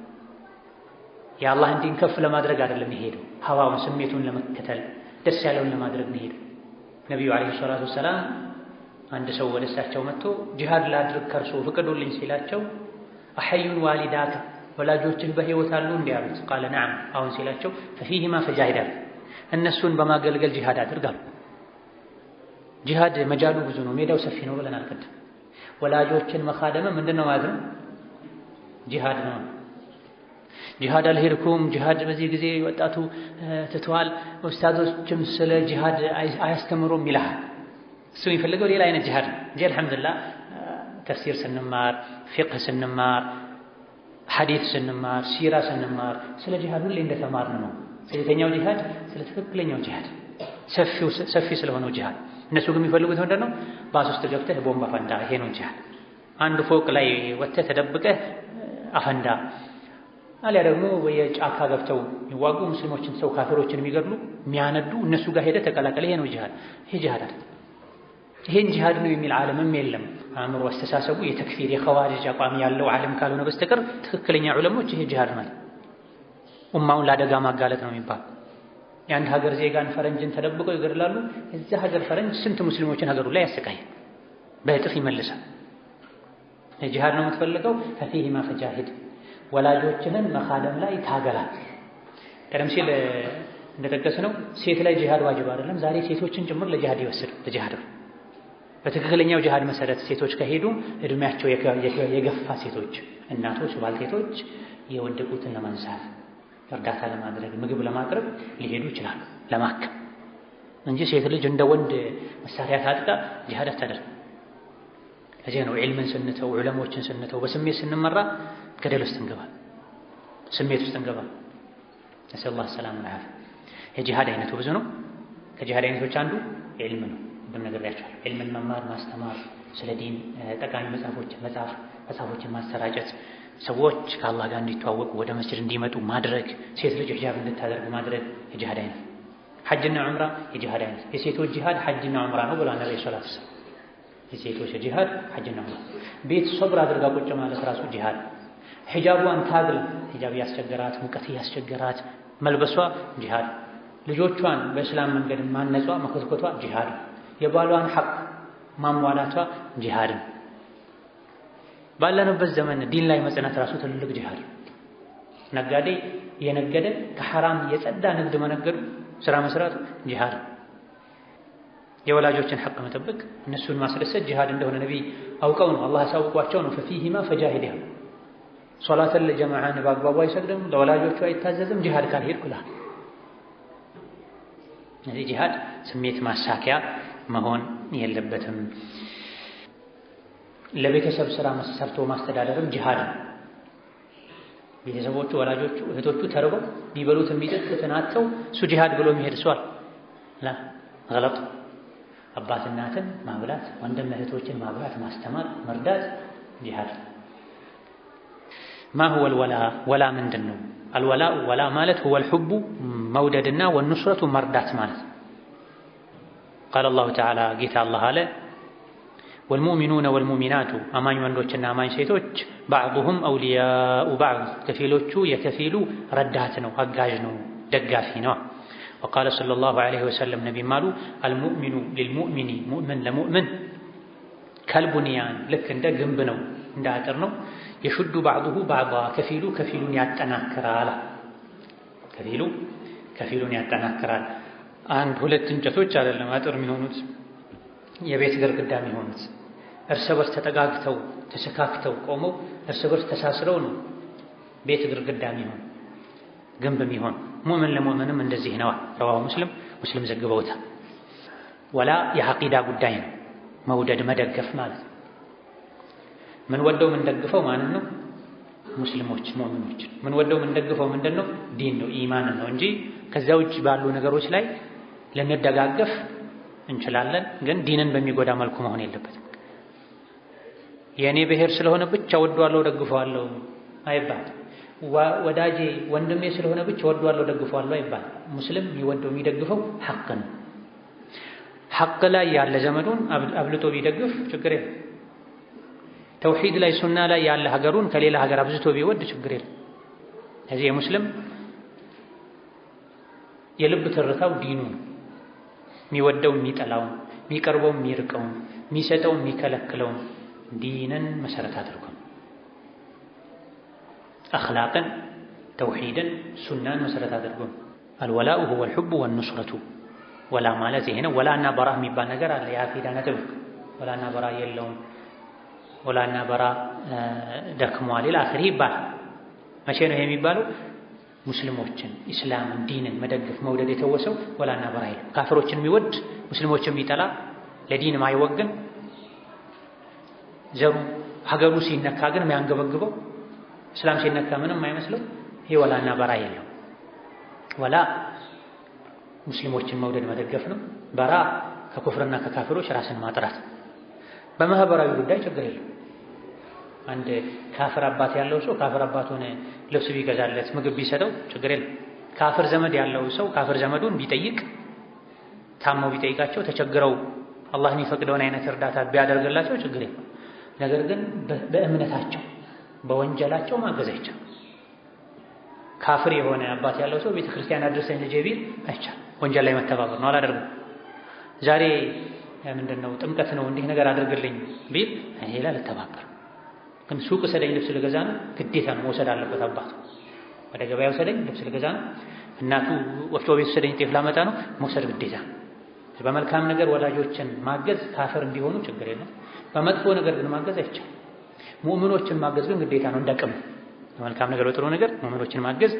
የአላህን ዲን ከፍ ለማድረግ አይደለም ይሄደው ሐዋውን ስሜቱን ለመከተል ደስ ያለውን ለማድረግ ነው ይሄደው ነብዩ አለይሂ ሰላቱ ወሰላም አንድ ሰው ወደ እሳቸው መጥቶ ጂሃድ ላድርግ ከርሶ ፍቀዱልኝ ሲላቸው አሐዩን ዋሊዳካ ወላጆችህ በህይወት አሉ እንዴ አሉት ቃለ ነዓም አሁን ሲላቸው ففيهما فجاهد እነሱን በማገልገል ጂሃድ አድርጋሉ ጂሃድ መጃሉ ብዙ ነው ሜዳው ሰፊ ነው ብለናል ቀደም ወላጆችን መኻደም ምንድነው ማለት ነው ጂሃድ ነው ጂሃድ አልሄድኩም ጂሃድ በዚህ ጊዜ ወጣቱ ተተዋል ኡስታዞችም ስለ ጂሃድ አያስተምሩም ይላል እሱ የሚፈልገው ሌላ አይነት ጂሃድ እንጂ አልহামዱሊላህ ተፍሲር ስንማር ፊቅህ ስንማር ሐዲስ ስንማር ሲራ ስንማር ስለ ጂሃድ ሁሌ እንደተማርን ነው ስለተኛው ጂሃድ ስለ ትክክለኛው ጂሃድ ሰፊ ስለሆነው ጂሃድ እነሱ ግን የሚፈልጉት ምንድነው ባስ ውስጥ ገብተህ ቦምብ አፈንዳ ይሄ ነው ጂሃድ አንድ ፎቅ ላይ ወጥተህ ተደብቀህ አፈንዳ አለ ደግሞ በየጫካ ገብተው ይዋጉ ሙስሊሞችን ሰው ካፊሮችን የሚገድሉ የሚያነዱ እነሱ ጋር ሄደ ተቀላቀለ ይሄ ነው ጂሃድ ይሄ ጂሃድ አይደል ይሄን ጂሃድ ነው የሚል ዓለምም የለም አእምሮ አስተሳሰቡ የተክፊር የኸዋሪጅ አቋም ያለው ዓለም ካልሆነ በስተቀር ትክክለኛ ዑለሞች ይሄ ጂሃድ ማለት ኡማውን ለአደጋ ማጋለጥ ነው የሚባል የአንድ ሀገር ዜጋን ፈረንጅን ተደብቀው ይገድላሉ እዛ ሀገር ፈረንጅ ስንት ሙስሊሞችን ሀገሩ ላይ ያሰቃያል በእጥፍ ይመልሳል ጂሃድ ነው የምትፈልገው ففيهما فجاهد ወላጆችህን መኻደም ላይ ታገላል ቀደም ሲል እንደተጠቀሰው ሴት ላይ ጂሃድ ዋጅብ አይደለም ዛሬ ሴቶችን ጭምር ለጂሃድ ይወስዱ ለጂሃድ በትክክለኛው ጂሃድ መሰረት ሴቶች ከሄዱ እድሜያቸው የገፋ ሴቶች እናቶች ባልቴቶች የወደቁትን ለማንሳት እርዳታ ለማድረግ ምግብ ለማቅረብ ሊሄዱ ይችላሉ ለማከም እንጂ ሴት ልጅ እንደ ወንድ መሳሪያ ታጥቃ ጂሃድ አታደርግ ለዚህ ነው ዒልምን ስንተው ዑለሞችን ስንተው በስሜት ስንመራ ገደል ውስጥ እንገባ ስሜት ውስጥ እንገባ ነስአላህ ሰላም ወዐፊያ የጂሃድ አይነቱ ብዙ ነው ከጂሃድ አይነቶች አንዱ ዒልም ነው እንደነገርያችኋለሁ ዒልምን መማር ማስተማር ስለ ዲን ጠቃሚ መጽሐፎችን ማሰራጨት ሰዎች ከአላህ ጋር እንዲተዋወቁ ወደ መስጂድ እንዲመጡ ማድረግ ሴት ልጅ ሂጃብ እንድታደርግ ማድረግ የጂሃድ አይነት ሐጅና ዑምራ የጂሃድ አይነት የሴቶች ጂሃድ ሐጅና ዑምራ ነው ብለዋል ነብዩ ሰለላሁ ዐለይሂ ወሰለም የሴቶች ጂሃድ ሐጅና ዑምራ ቤት ሶብር አድርጋ ቁጭ ማለት ራሱ ጂሃድ ሂጃቧን ታግል ሂጃብ ያስቸገራት ሙቀት ያስቸገራት መልበሷ ጂሃድ ልጆቿን በእስላም መንገድ ማነጿ መኮትኮቷ ጂሃድ የባሏን ሐቅ ማሟላቷ ጂሃድ ባለንበት ዘመን ዲን ላይ መጽናት ራሱ ትልቅ ጂሃድ ነጋዴ የነገደ ከሐራም የጸዳ ንግድ መነገዱ ስራ መስራቱ ጂሃድ የወላጆችን ሐቅ መጠበቅ እነሱን ማስደሰት ጂሃድ እንደሆነ ነብይ አውቀው ነው አላህ ያሳውቋቸው ነው ففيهما فجاهد ሶላተን ለጀማዓን በአግባቡ አይሰግድም ለወላጆቹ አይታዘዝም ጂሃድ ካልሄድኩላ እዚህ ጂሃድ ስሜት ማሳኪያ መሆን የለበትም ለቤተሰብ ስራ መሰርቶ ማስተዳደርም ጂሃድ ቤተሰቦቹ ወላጆቹ እህቶቹ ተርበው ቢበሉት የሚጠጡትን አጥተው እሱ ጂሃድ ብሎ የሚሄድ ሰው ላ غلط አባት እናትን ማብላት ወንድም እህቶችን ማብላት ማስተማር መርዳት ጂሃድ ما هو الولاء ولا ምንድነው الولاء ولا ማለት هو الحب መውደድና والنصرة መርዳት ማለት قال الله تعالى ጌታ አላህ አለ والمؤمنون والمؤمنات አማኝ ወንዶችና አማኝ ሴቶች بعضهم أولياء بعض ከፊሎቹ የከፊሉ ረዳት ነው አጋዥ ነው ደጋፊ ነው وقال صلى الله عليه وسلم نبي مالو المؤمن للمؤمن مؤمن لمؤمن كالبنيان لك እንደ ግንብ ነው እንደ አጥር ነው يشد بعضه بعضا كفيلون ያጠናክራል ከፊሉን ያጠናክራል አንድ ሁለት እንጨቶች አይደለም አጥር የሚሆኑት የቤት ግድግዳ የሚሆኑት እርስ በርስ ተጠጋግተው ተሰካክተው ቆመው እርስ በርስ ተሳስረው ነው ቤት ግድግዳ የሚሆን ግንብ የሚሆን ሙእምን ለሙእምንም እንደዚህ ነው ረዋሁ ሙስሊም ዘግበውታል ወላ የዐቂዳ ጉዳይ ነው መውደድ መደገፍ ማለት ምን ወደው ምን ደግፈው ማለት ነው ሙስሊሞች ሙእሚኖች ምን ወደው ምን ደግፈው ምንድነው ዲን ነው ኢማን ነው እንጂ ከዛው ውጭ ባሉ ነገሮች ላይ ለነደጋገፍ እንችላለን ግን ዲንን በሚጎዳ መልኩ መሆን የለበትም የኔ ብሔር ስለሆነ ብቻ ወደዋለሁ ደግፈዋለሁ አይባል ወዳጄ ወንድሜ ስለሆነ ብቻ ወደዋለሁ ደግፈዋለሁ አይባል ሙስሊም ይወደው የሚደግፈው ሐቅ ነው ሐቅ ላይ ያለ ዘመዱን አብልጦ ቢደግፍ ችግር የለም ተውሂድ ላይ ሱና ላይ ያለ ሀገሩን ከሌላ ሀገር አብዝቶ ቢወድ ችግር የለም እዚህ የሙስሊም የልብ ትርታው ዲኑ የሚወደው የሚጠላው የሚቀርበው የሚርቀው የሚሰጠው የሚከለክለው ዲንን መሰረት አድርጎ አኽላቅን ተውሂድን ሱናን መሰረት አድርጎ አልወላኡ ሁወ አልሑቡ ወንኑስረቱ ወላ ማለት ይሄ ነው ወላና በራ የሚባል ነገር አለ የአቂዳ ነጥብ ወላና በራ የለውም ወላና በራ ደክሟል ኢላ አኺሪ ይባላል መቼ ነው የሚባለው ሙስሊሞችን ኢስላምን ዲንን መደገፍ መውደድ የተወሰው ወላና በራ ይለው ካፍሮችን የሚወድ ሙስሊሞችን የሚጠላ ለዲን ማይወግን ዘሩ ሀገሩ ሲነካ ግን የሚያንገበግበው እስላም ሲነካ ምንም አይመስለው ይሄ ወላና በራ የለው ወላ ሙስሊሞችን መውደድ መደገፍ ነው በራ ከኩፍርና ከካፍሮች ራስን ማጥራት በማህበራዊ ጉዳይ ችግር የለም አንድ ካፍር አባት ያለው ሰው ካፍር አባቱን ልብስ ቢገዛለት ምግብ ቢሰጠው ችግር የለም ካፍር ዘመድ ያለው ሰው ካፍር ዘመዱን ቢጠይቅ ታመው ቢጠይቃቸው ተቸግረው አላህ የሚፈቅደውን አይነት እርዳታ ቢያደርግላቸው ችግር የለም ነገር ግን በእምነታቸው በወንጀላቸው ማገዝ አይቻልም ካፍር የሆነ አባት ያለው ሰው ቤተ ክርስቲያን አድርሰኝ ልጄ ቢል አይቻልም ወንጀል ላይ መተባበር ነው አላደርግም ዛሬ ምንድነው ጥምቀት ነው እንዲህ ነገር አድርግልኝ ቢል ይሄ ለተባበር ግን ሱቅ ሰደኝ ልብስ ልገዛ ነው ግዴታ ነው መውሰድ አለበት አባቱ ወደ ገበያው ሰደኝ ልብስ ልገዛ ነው እናቱ ወፍጮ ቤት ሰደኝ ጤፍ ላመጣ ነው መውሰድ ግዴታ በመልካም ነገር ወላጆችን ማገዝ ካፍር እንዲሆኑ ችግር የለም በመጥፎ ነገር ግን ማገዝ አይቻልም ሙእሚኖችን ማገዝ ግን ግዴታ ነው እንደቀም በመልካም ነገር በጥሩ ነገር ሙእሚኖችን ማገዝ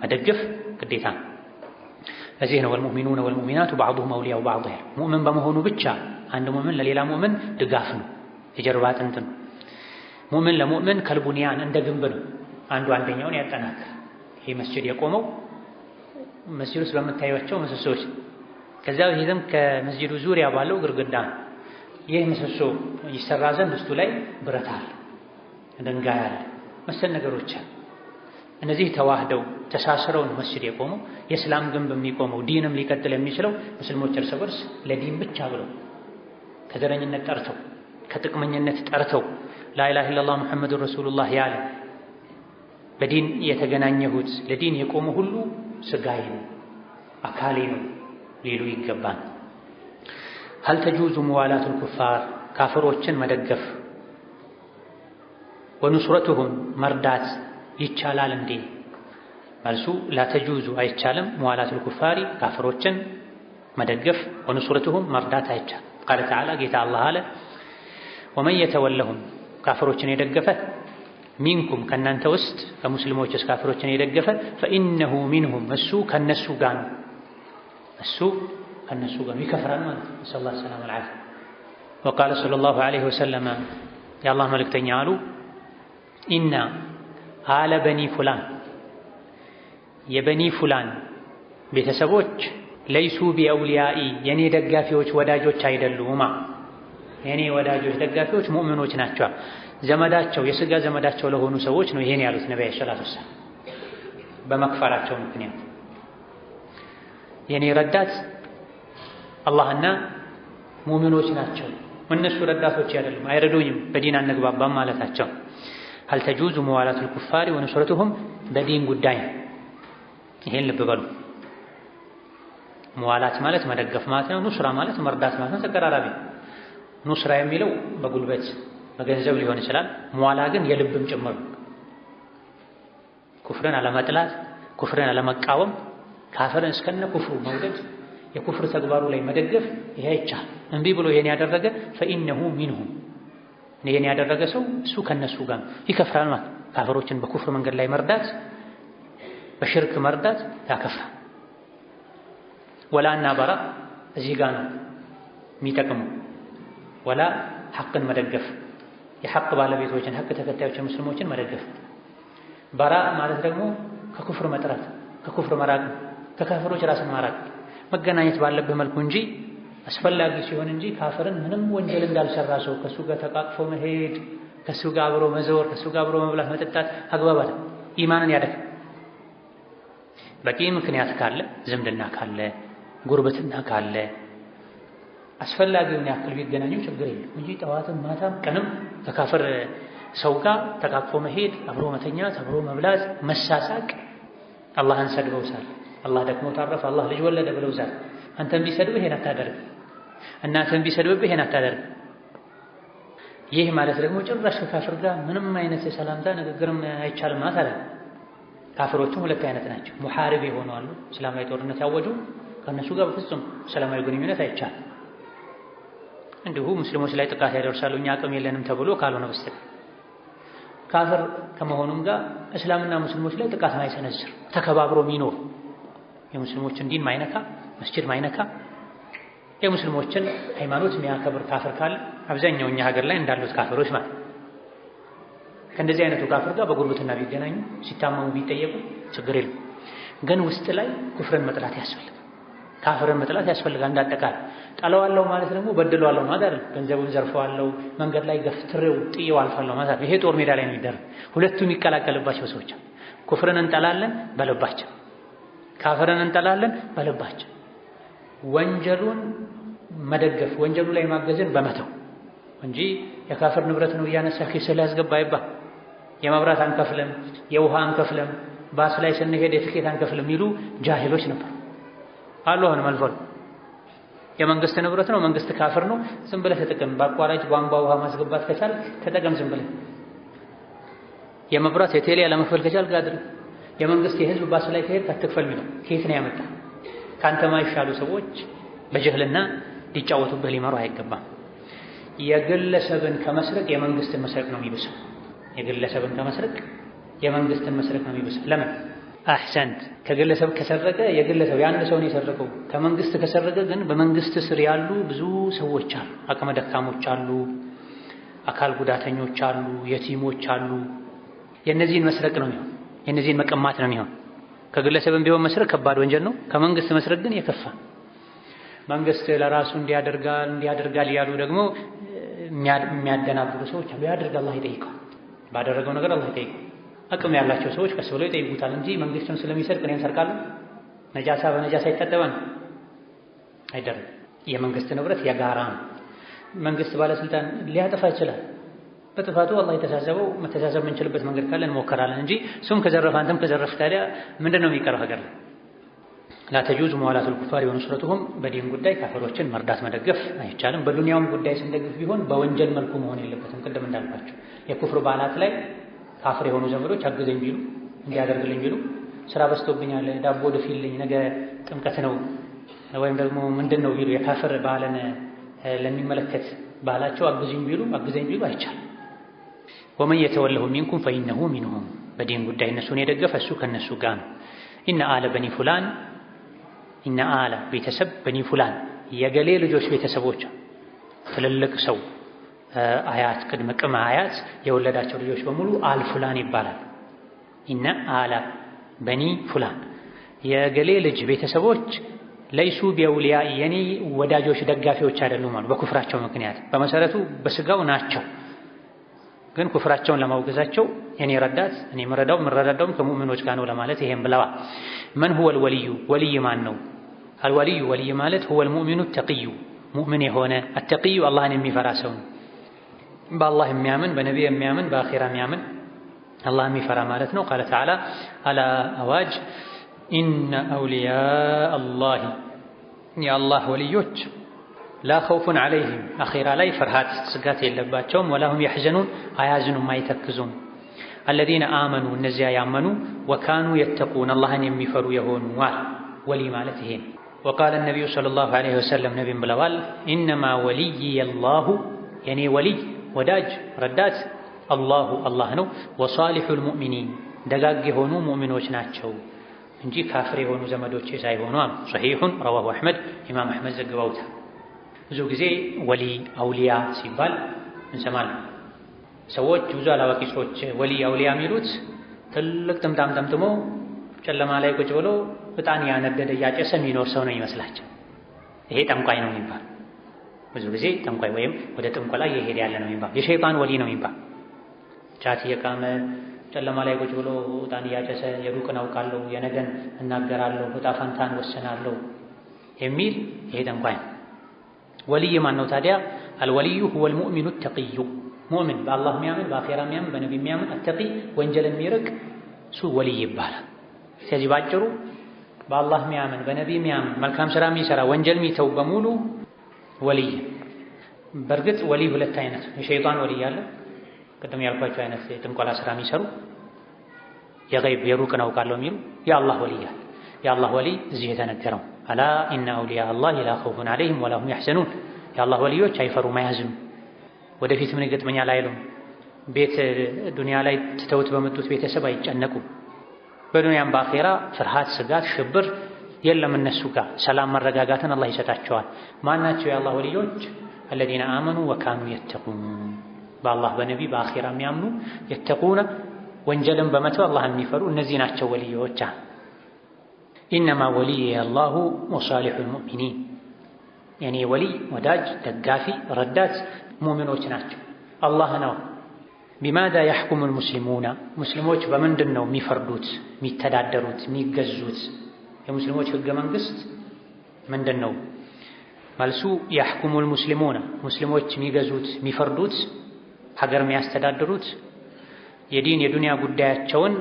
መደገፍ ግዴታ ነው እዚህ ነው ወልሙእሚኑነ ወልሙእሚናቱ ባዕዱሁም አውሊያኡ ባዕድ ሙእሚን በመሆኑ ብቻ አንድ ሙእሚን ለሌላ ሙእሚን ድጋፍ ነው የጀርባ አጥንት ነው ሙእሚን ለሙእሚን ከልቡንያን እንደ ግንብ ነው አንዱ አንደኛውን ያጠናክራል ይሄ መስጂድ የቆመው መስጂድ ውስጥ በምታዩቸው ምሰሶች ከዛ ይሄም ከመስጂዱ ዙሪያ ባለው ግድግዳ ይሄ ምሰሶ ይሰራ ዘንድ ውስጡ ላይ ብረት አለ ድንጋይ አለ መሰል ነገሮች እነዚህ ተዋህደው ተሳስረው ነው መስጂድ የቆመው የእስላም ግንብ የሚቆመው ዲንም ሊቀጥል የሚችለው ሙስሊሞች እርስ በርስ ለዲን ብቻ ብለው ከዘረኝነት ጠርተው ከጥቅመኝነት ጠርተው ላኢላሃ ኢላላህ ሙሐመዱር ረሱሉላህ ያለ በዲን የተገናኘሁት ለዲን የቆመ ሁሉ ስጋዬ ነው አካሌ ነው ሊሉ ይገባል هل تجوز موالاة الكفار كافروችን መደገፍ ونصرتهم መርዳት ይቻላል እንዴ መልሱ لا تجوز አይቻልም موالاة الكفار ካፍሮችን መደገፍ ونصرتهم መርዳት አይቻልም قال تعالى ጌታ አላህ አለ ومن يتولهم ካፍሮችን የደገፈ ሚንኩም ከናንተ ውስጥ ከሙስሊሞችስ ካፍሮችን የደገፈ فإنه منهم እሱ ከነሱ ጋር ነው እሱ ከነሱ ጋር ይከፍራል ማለት ነው ሰለላሁ ዐለይሂ ወሰለም وقال صلى الله عليه وسلم يا الله መልእክተኛ አሉ إن آل بني فلان የበኒ ፉላን ቤተሰቦች ليسوا بأوليائي የኔ ደጋፊዎች ወዳጆች አይደሉማ የኔ ወዳጆች ደጋፊዎች ሙእሚኖች ናቸው ዘመዳቸው የሥጋ ዘመዳቸው ለሆኑ ሰዎች ነው ይሄን ያሉት ነብዩ ሰለላሁ ዐለይሂ ወሰለም በመክፈራቸው ምክንያት የኔ ረዳት አላህና ሙእሚኖች ናቸው እነሱ ረዳቶች አይደሉም አይረዱኝም በዲን አንግባባም ማለታቸው هل تجوز موالاة الكفار ونصرتهم بدين ጉዳይ ይሄን ልብ በሉ ሙዋላት ማለት መደገፍ ማለት ነው። ኑስራ ማለት መርዳት ማለት ነው። ተቀራራቢ። ኑስራ የሚለው በጉልበት በገንዘብ ሊሆን ይችላል። ሙዋላ ግን የልብም ጭምር ኩፍርን አለመጥላት፣ ኩፍርን አለመቃወም፣ ካፍርን እስከነ ኩፍሩ መውደድ፣ የኩፍር ተግባሩ ላይ መደገፍ ይሄ ይቻል። እምቢ ብሎ ይሄን ያደረገ ፈኢነሁ ሚንሁም ይሄን ያደረገ ሰው እሱ ከነሱ ጋር ይከፍራል ማለት። ካፍሮችን በኩፍር መንገድ ላይ መርዳት፣ በሽርክ መርዳት ያከፍራል። ወላና በራ እዚህ ጋር ነው የሚጠቅመው። ወላ ሐቅን መደገፍ፣ የሐቅ ባለቤቶችን ሐቅ ተከታዮችን ሙስሊሞችን መደገፍ። በራ ማለት ደግሞ ከኩፍር መጥራት፣ ከኩፍር መራቅ፣ ከካፍሮች ራስን ማራቅ፣ መገናኘት ባለብህ መልኩ እንጂ አስፈላጊ ሲሆን እንጂ ካፍርን ምንም ወንጀል እንዳልሰራ ሰው ከሱ ጋር ተቃቅፎ መሄድ፣ ከሱ ጋር አብሮ መዘወር፣ ከሱ ጋር አብሮ መብላት መጠጣት አግባብ አይደለም። ኢማንን ያደክ በቂ ምክንያት ካለ፣ ዝምድና ካለ፣ ጉርብትና ካለ አስፈላጊውን ያክል ቢገናኙ ችግር የለም እንጂ ጠዋትም ማታም ቀንም ከካፍር ሰው ጋር ተቃቅፎ መሄድ፣ አብሮ መተኛት፣ አብሮ መብላት፣ መሳሳቅ አላህን ሰድበውሳል። አላህ ደክሞ ታረፈ፣ አላህ ልጅ ወለደ ብለውሳል። አንተን ቢሰድብህ ይሄን አታደርግ፣ እናንተን ቢሰድብህ ይሄን አታደርግ። ይህ ማለት ደግሞ ጭራሽ ከካፍር ጋር ምንም አይነት የሰላምታ ንግግርም አይቻልም ማለት አይደለም። ካፍሮቹም ሁለት አይነት ናቸው። ሙሐሪብ የሆኑ አሉ፣ እስላማዊ ጦርነት ያወጁ፣ ከእነሱ ጋር በፍጹም ሰላማዊ ግንኙነት አይቻልም። እንዲሁ ሙስሊሞች ላይ ጥቃት ያደርሳሉ እኛ አቅም የለንም ተብሎ ካልሆነ በስተቀር ካፍር ከመሆኑም ጋር እስላምና ሙስሊሞች ላይ ጥቃት ማይሰነዝር ተከባብሮ የሚኖር የሙስሊሞችን ዲን ማይነካ፣ መስጂድ ማይነካ፣ የሙስሊሞችን ሃይማኖት የሚያከብር ካፍር ካለ አብዛኛው እኛ ሀገር ላይ እንዳሉት ካፍሮች ማለት ከእንደዚህ አይነቱ ካፍር ጋር በጉርብትና ቢገናኙ ሲታመሙ ቢጠየቁ ችግር የለም። ግን ውስጥ ላይ ኩፍርን መጥላት ያስፈልጋል፣ ካፍርን መጥላት ያስፈልጋል። እንዳጠቃላይ ጠለዋለሁ ማለት ደግሞ በድለዋለሁ ማለት አይደለም። ገንዘቡን ዘርፈዋለሁ፣ መንገድ ላይ ገፍትሬው ጥዬው አልፋለሁ ማለት አይደለም። ይሄ ጦር ሜዳ ላይ ነው የሚደረግ። ሁለቱም የሚቀላቀልባቸው ሰዎች ኩፍርን እንጠላለን በልባቸው፣ ካፍርን እንጠላለን በልባቸው። ወንጀሉን መደገፍ ወንጀሉ ላይ ማገዝን በመተው እንጂ የካፍር ንብረት ነው እያነሳህ ኪስህ ላይ አስገባ አይባል። የመብራት አንከፍልም፣ የውሃ አንከፍልም፣ ባስ ላይ ስንሄድ የትኬት አንከፍልም የሚሉ ጃሂሎች ነበር አሉ። አሁንም አልፎ የመንግስት ንብረት ነው፣ መንግስት ካፍር ነው፣ ዝም ብለህ ተጠቀም። በአቋራጭ ቧንቧ ውሃ ማስገባት ከቻልክ ተጠቀም፣ ዝም ብለህ። የመብራት የቴሌ ለመክፈል ከቻልክ አድርግ። የመንግስት የህዝብ ባስ ላይ ከሄድክ አትክፈል የሚለው ከየት ነው ያመጣ? ካንተ ማይሻሉ ሰዎች በጅህልና ሊጫወቱብህ ሊመሩ አይገባም። የግለሰብን ከመስረቅ የመንግስትን መስረቅ ነው የሚብሰው። የግለሰብን ከመስረቅ የመንግስትን መስረቅ ነው የሚብሰው። ለምን? አህሰንት ከግለሰብ ከሰረቀ የግለሰብ የአንድ ሰው ነው የሰረቀው። ከመንግስት ከሰረቀ ግን በመንግስት ስር ያሉ ብዙ ሰዎች አሉ። አቅመ ደካሞች አሉ፣ አካል ጉዳተኞች አሉ፣ የቲሞች አሉ። የእነዚህን መስረቅ ነው የሚሆን፣ የእነዚህን መቀማት ነው የሚሆን። ከግለሰብም ቢሆን መስረቅ ከባድ ወንጀል ነው። ከመንግስት መስረቅ ግን የከፋ። መንግስት ለራሱ እንዲያደርጋል ያሉ ደግሞ የሚያደናብሩ ሰዎች አሉ። ያደርግ አላህ ይጠይቀው፣ ባደረገው ነገር አላህ ይጠይቀው። አቅም ያላቸው ሰዎች ቀስ ብለው ይጠይቁታል እንጂ መንግስቱን ስለሚሰርቅ እኔም ሰርቃለሁ ነጃሳ በነጃሳ ይታጠባል አይደረግ። የመንግስት ንብረት የጋራ ነው። መንግስት ባለስልጣን ሊያጠፋ ይችላል። በጥፋቱ አላህ የተሳሰበው መተሳሰብ የምንችልበት መንገድ ካለ እንሞክራለን እንጂ እሱም ከዘረፈ አንተም ከዘረፍ ታዲያ ምንድነው የሚቀረው? ሀገር ላይ ላ ተጁዝ ሙዋላቱል ኩፋር ወንስረቱሁም። በዲን ጉዳይ ካፈሮችን መርዳት መደገፍ አይቻልም። በዱንያውም ጉዳይ ስንደግፍ ቢሆን በወንጀል መልኩ መሆን የለበትም። ቅድም እንዳልኳቸው የኩፍር በዓላት ላይ ካፍር የሆኑ ዘመዶች አግዘኝ ቢሉ እንዲያደርግልኝ ቢሉ ስራ በዝቶብኛል ዳቦ ድፊልኝ ነገ ጥምቀት ነው ወይም ደግሞ ምንድን ነው ቢሉ የካፍር በዓልን ለሚመለከት ባህላቸው አግዘኝ ቢሉ አይቻልም። ወመን የተወለሁ ሚንኩም ፈኢነሁ ሚንሁም። በዲን ጉዳይ እነሱን የደገፈ እሱ ከነሱ ጋር ነው። ኢነ አለ በኒ ፉላን፣ ኢነ አለ ቤተሰብ በኒ ፉላን የገሌ ልጆች ቤተሰቦች ትልልቅ ሰው አያት ቅድመ ቅመ አያት የወለዳቸው ልጆች በሙሉ አል ፉላን ይባላል። ኢነ አለ በኒ ፉላን የገሌ ልጅ ቤተሰቦች ለይሱ ቢአውሊያ የኔ ወዳጆች ደጋፊዎች አይደሉም አሉ። በኩፍራቸው ምክንያት በመሰረቱ በስጋው ናቸው፣ ግን ኩፍራቸውን ለማውገዛቸው የኔ ረዳት እኔ ምረዳዳውም ከሙእሚኖች ጋር ነው ለማለት ይሄን ብለዋል። መን ሁወል ወልዩ ወልይ ማን ነው? አልወልዩ ወልይ ማለት ሁወል ሙእሚኑ ተቂዩ ሙእሚን የሆነ አተቂዩ አላህን የሚፈራ ሰው ነው። በአላህ የሚያምን በነቢይ የሚያምን በአኺራ የሚያምን አላህ የሚፈራ ማለት ነው። ቃለ ተዓላ አላ አዋጅ ኢነ አውሊያ አላህ የአላህ ወልዮች ላ ኸውፉን ዐለይሂም አኺራ ላይ ፍርሃት ስጋት የለባቸውም። ወላሁም የሕዘኑን አያዝኑም አይተክዙም። አለዚነ አመኑ እነዚያ ያመኑ ወካኑ የተቁን አላህን የሚፈሩ የሆኑ ወሊ ማለት ይሄ ነው። ወቃለ ነቢዩ ሰለላሁ ዐለይሂ ወሰለም ነቢም ብለዋል ኢነማ ወልይየ አላሁ የኔ ወልይ ወዳጅ ረዳት አላሁ አላህ ነው። ወሷሊሑል ሙእሚኒን ደጋግ የሆኑ ሙእሚኖች ናቸው እንጂ ካፍር የሆኑ ዘመዶቼ ሳይሆኑ። ሰሒሑን ረዋሁ አሕመድ ኢማም አሕመድ ዘግበውታል። ብዙ ጊዜ ወሊ አውሊያ ሲባል እንሰማለን። ሰዎች ብዙ አላዋቂ ሰዎች ወሊ አውሊያ የሚሉት ትልቅ ጥምጣም ጠምጥሞ ጨለማ ላይ ቁጭ ብሎ ዕጣን ያነደደ እያጨሰ የሚኖር ሰው ነው ይመስላቸው። ይሄ ጠንቋይ ነው የሚባል። ብዙ ጊዜ ጠንቋይ ወይም ወደ ጥንቆላ እየሄደ ያለ ነው የሚባል። የሸይጣን ወሊ ነው የሚባል። ጫት እየቃመ ጨለማ ላይ ቁጭ ብሎ ዕጣን እያጨሰ የሩቅን አውቃለሁ የነገን እናገራለሁ ዕጣ ፈንታን ወስናለሁ የሚል ይሄ ጠንቋይ ነው። ወልይ ማን ነው ታዲያ? አልወልዩ ሁወል ሙእሚኑ ተቂዩ ሙእሚን በአላህ የሚያምን በአኼራ የሚያምን በነቢ የሚያምን አተቂ ወንጀል የሚርቅ እሱ ወልይ ይባላል። ስለዚህ ባጭሩ በአላህ የሚያምን በነቢ የሚያምን መልካም ሥራ የሚሠራ ወንጀል የሚተው በሙሉ ወልይ። በእርግጥ ወልይ ሁለት አይነት የሸይጣን ወልይ አለ። ቅድም ያልኳቸው አይነት የጥንቆላ ሥራ የሚሰሩ የገይብ የሩቅን አውቃለሁ የሚሉ የአላህ ወልይ አለ። የአላህ ወልይ እዚህ የተነገረው አላ ኢነ አውሊያ አላህ ላ ኸውፉን ዐለይሂም ወላሁም የሕዘኑን የአላህ ወልዮች አይፈሩም አያዝኑም። ወደፊት ምን ይገጥመኛል አይሉም። ቤት ዱንያ ላይ ትተውት በመጡት ቤተሰብ አይጨነቁም። በዱንያም በአኼራ ፍርሃት፣ ስጋት፣ ሽብር የለም እነሱ ጋር ሰላም መረጋጋትን አላህ ይሰጣቸዋል። ማናቸው የአላህ ወልዮች? አለዚነ አመኑ ወካኑ የተቁን በአላህ በነቢ በአኼራ የሚያምኑ የተቁነ ወንጀልን በመተው አላህ የሚፈሩ እነዚህ ናቸው ወልዮች። ኢነማ ወልየ አላሁ ወሷሊሑል ሙእሚኒን የኔ ወልይ ወዳጅ ደጋፊ ረዳት ሙእሚኖች ናቸው አላህ ነው። ቢማዛ የሕኩሙል ሙስሊሙና ሙስሊሞች በምንድን ነው የሚፈርዱት የሚተዳደሩት የሚገዙት? የሙስሊሞች ህገ መንግስት ምንድን ነው? መልሱ የሕኩሙል ሙስሊሙና ሙስሊሞች የሚገዙት የሚፈርዱት ሀገር የሚያስተዳድሩት የዲን የዱንያ ጉዳያቸውን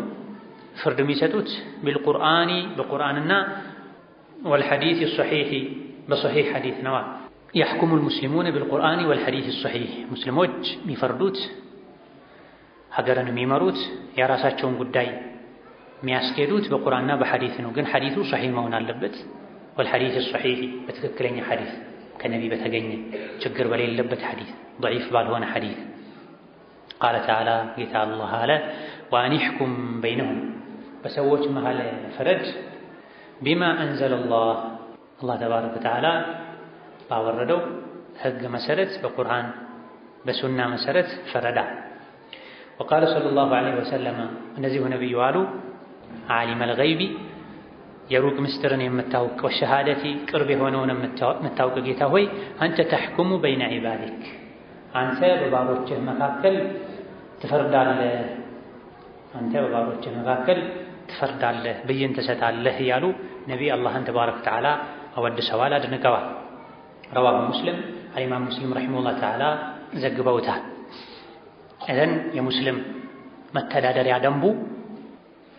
ፍርድ የሚሰጡት ቢልቁርአኒ በቁርአንና ወልሐዲስ ሰሒሕ በሰሒሕ ሐዲስ ነዋ። የሕኩሙል ሙስሊሙነ ቢልቁርአኒ ወልሐዲስ ሰሒሕ ሙስሊሞች የሚፈርዱት ሀገርን የሚመሩት የራሳቸውን ጉዳይ የሚያስኬዱት በቁርአንና በሐዲስ ነው። ግን ሐዲሱ ሰሒሕ መሆን አለበት። ወልሐዲስ ሰሒሕ በትክክለኛ ሐዲስ ከነቢ በተገኘ ችግር በሌለበት ሐዲስ ደዒፍ ባልሆነ ሐዲስ። ቃለ ተዓላ ጌታ አላህ አለ ወአኒሕኩም በይነሁም በሰዎች መሃል ፍረድ ቢማ አንዘለላህ አላህ ተባረከ ወተዓላ ባወረደው ህግ መሰረት በቁርአን በሱና መሰረት ፈረዳ። ወቃለ ሰለላሁ ዐለይሂ ወሰለም እነዚሁ ነቢዩ አሉ ዓሊመል ገይቢ የሩቅ ምስጢርን የምታውቅ ወሸሃደቲ ቅርብ የሆነውን የምታውቅ ጌታ ሆይ አንተ ተሕኩሙ በይነ ዒባዲክ አንተ በባሮችህ መካከል ትፈርዳለህ፣ አንተ በባሮችህ መካከል ትፈርዳለህ፣ ብይን ትሰጣለህ እያሉ ነቢይ አላህን ተባረከ ወተዓላ አወድሰዋል፣ አድንቀዋል። ረዋሁ ሙስሊም አልኢማም ሙስሊም ረሒመሁላህ ተዓላ ዘግበውታል። እዘን የሙስሊም መተዳደሪያ ደንቡ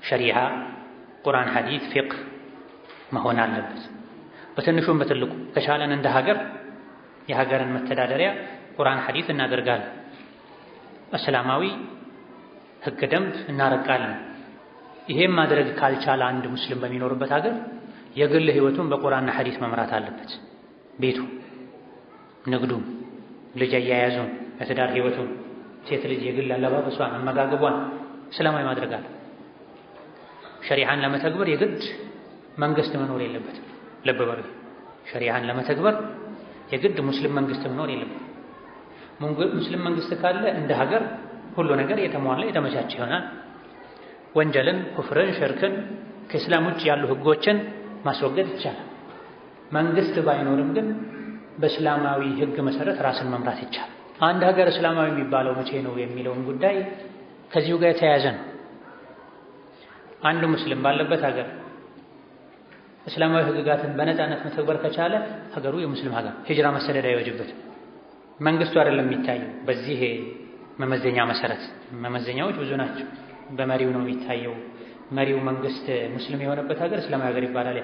ሸሪዓ፣ ቁርአን፣ ሐዲስ፣ ፊቅህ መሆን አለበት። በትንሹም በትልቁ ከቻለን እንደ ሀገር የሀገርን መተዳደሪያ ቁርአን፣ ሐዲስ እናደርጋለን። እስላማዊ ህገ ደንብ እናረቃለን። ይሄም ማድረግ ካልቻለ አንድ ሙስሊም በሚኖርበት ሀገር የግል ህይወቱን በቁርአንና ሐዲስ መምራት አለበት። ቤቱ፣ ንግዱን፣ ልጅ አያያዙን፣ የትዳር ህይወቱን፣ ሴት ልጅ የግል አለባበሷን፣ አመጋገቧን እስላማዊ ማድረግ አለ። ሸሪዓን ለመተግበር የግድ መንግስት መኖር የለበትም። ልብ በሉ፣ ሸሪዓን ለመተግበር የግድ ሙስሊም መንግስት መኖር የለበትም። ሙስሊም መንግስት ካለ እንደ ሀገር ሁሉ ነገር የተሟላ የተመቻቸ ይሆናል። ወንጀልን፣ ኩፍርን፣ ሽርክን ከእስላም ውጭ ያሉ ህጎችን ማስወገድ ይቻላል። መንግስት ባይኖርም ግን በእስላማዊ ህግ መሰረት ራስን መምራት ይቻላል። አንድ ሀገር እስላማዊ የሚባለው መቼ ነው የሚለውን ጉዳይ ከዚሁ ጋር የተያያዘ ነው። አንድ ሙስሊም ባለበት ሀገር እስላማዊ ህግጋትን በነፃነት መተግበር ከቻለ ሀገሩ የሙስሊም ሀገር፣ ሂጅራ መሰደድ አይወጅበትም። መንግስቱ አይደለም የሚታየው በዚህ መመዘኛ መሰረት። መመዘኛዎች ብዙ ናቸው። በመሪው ነው የሚታየው፣ መሪው መንግስት ሙስሊም የሆነበት ሀገር እስላማዊ ሀገር ይባላል።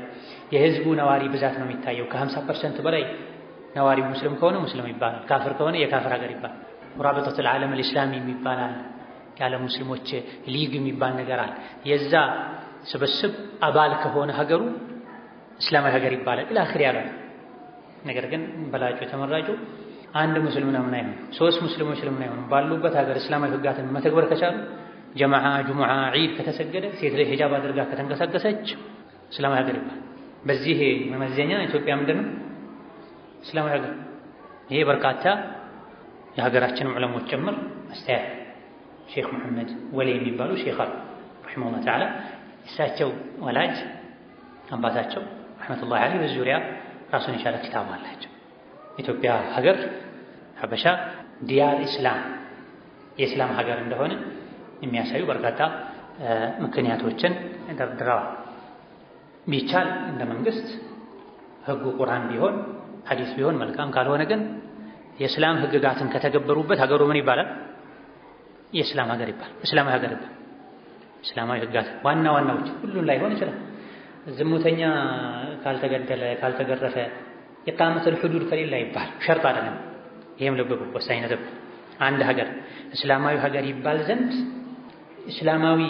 የህዝቡ ነዋሪ ብዛት ነው የሚታየው። ከ50% በላይ ነዋሪው ሙስሊም ከሆነ ሙስሊም ይባላል። ካፍር ከሆነ የካፍር ሀገር ይባላል። ራቢጠቱል ዓለም አልኢስላሚ የሚባላል የዓለም ሙስሊሞች ሊግ የሚባል ነገር አለ። የዛ ስብስብ አባል ከሆነ ሀገሩ እስላማዊ ሀገር ይባላል። ኢላኺር ያለው ነገር ግን በላጩ ተመራጩ አንድ ሙስሊም ነው ምን አይሆን 3 ሙስሊሞች ለምን አይሆን ባሉበት ሀገር እስላማዊ ህጋትን መተግበር ከቻሉ ጀማዓ ጁሙዓ ዒድ ከተሰገደ ሴት ላይ ሂጃብ አድርጋ ከተንቀሳቀሰች እስላማዊ ሀገር ይባላል። በዚህ መመዘኛ ኢትዮጵያ ምንድነው እስላማዊ ሀገር። ይሄ በርካታ የሀገራችን ዑለሞች ጭምር አስተያየት ሼክ መሐመድ ወሊ የሚባሉ ሼክ ረሂመሁላህ ተዓላ እሳቸው ወላጅ አባታቸው ረህመቱላሂ ዐለይሂ በዙሪያ ራሱን የቻለ ኪታብ አላቸው። ኢትዮጵያ ሀገር ሀበሻ ዲያር ኢስላም የእስላም ሀገር እንደሆነ የሚያሳዩ በርካታ ምክንያቶችን ደርድረዋል። ቢቻል እንደ መንግስት ህጉ ቁርአን ቢሆን ሐዲስ ቢሆን መልካም፣ ካልሆነ ግን የእስላም ህግጋትን ከተገበሩበት ሀገሩ ምን ይባላል? የእስላም ሀገር ይባላል። እስላማዊ ሀገር ይባላል። እስላማዊ ህግጋት ዋና ዋናዎች ሁሉን ላይሆን ይችላል። ዝሙተኛ ካልተገደለ ካልተገረፈ ኢቃመቱል ሁዱድ ከሌላ ይባል ሸርጥ አይደለም። ይሄም ልብ ወሳኝ ነጥብ። አንድ ሀገር እስላማዊ ሀገር ይባል ዘንድ እስላማዊ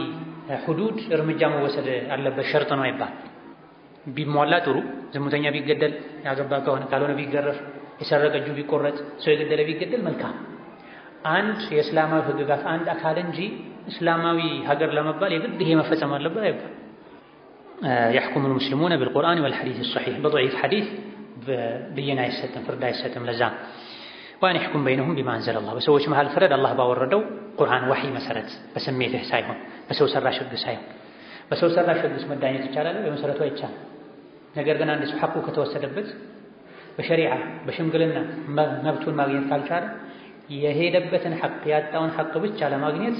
ሁዱድ እርምጃ መወሰድ አለበት ሸርጥ ነው ይባል። ቢሟላ ጥሩ። ዝሙተኛ ቢገደል ያገባ ከሆነ ካልሆነ ቢገረፍ፣ የሰረቀ እጁ ቢቆረጥ፣ ሰው የገደለ ቢገደል መልካም። አንድ የእስላማዊ ህግጋት አንድ አካል እንጂ እስላማዊ ሀገር ለመባል የግድ ይሄ መፈጸም አለበት አይባል። يحكم المسلمون بالقرآن والحديث الصحيح بضعيف حديث بينا يستم فرد يستم لزام وأن يحكم بينهم بما أنزل الله بسويش مهال فرد الله باوردو قرآن وحي مسرت بسميته سايهم بسو سرا شق سايهم بسو سرا شق اسم الدانية تشالا بمسرته يتشال ነገር ግን አንድ ሰው ሐቁ ከተወሰደበት በሸሪዓ በሽምግልና መብቱን ማግኘት ካልቻለ የሄደበትን ሐቅ ያጣውን ሐቅ ብቻ ለማግኘት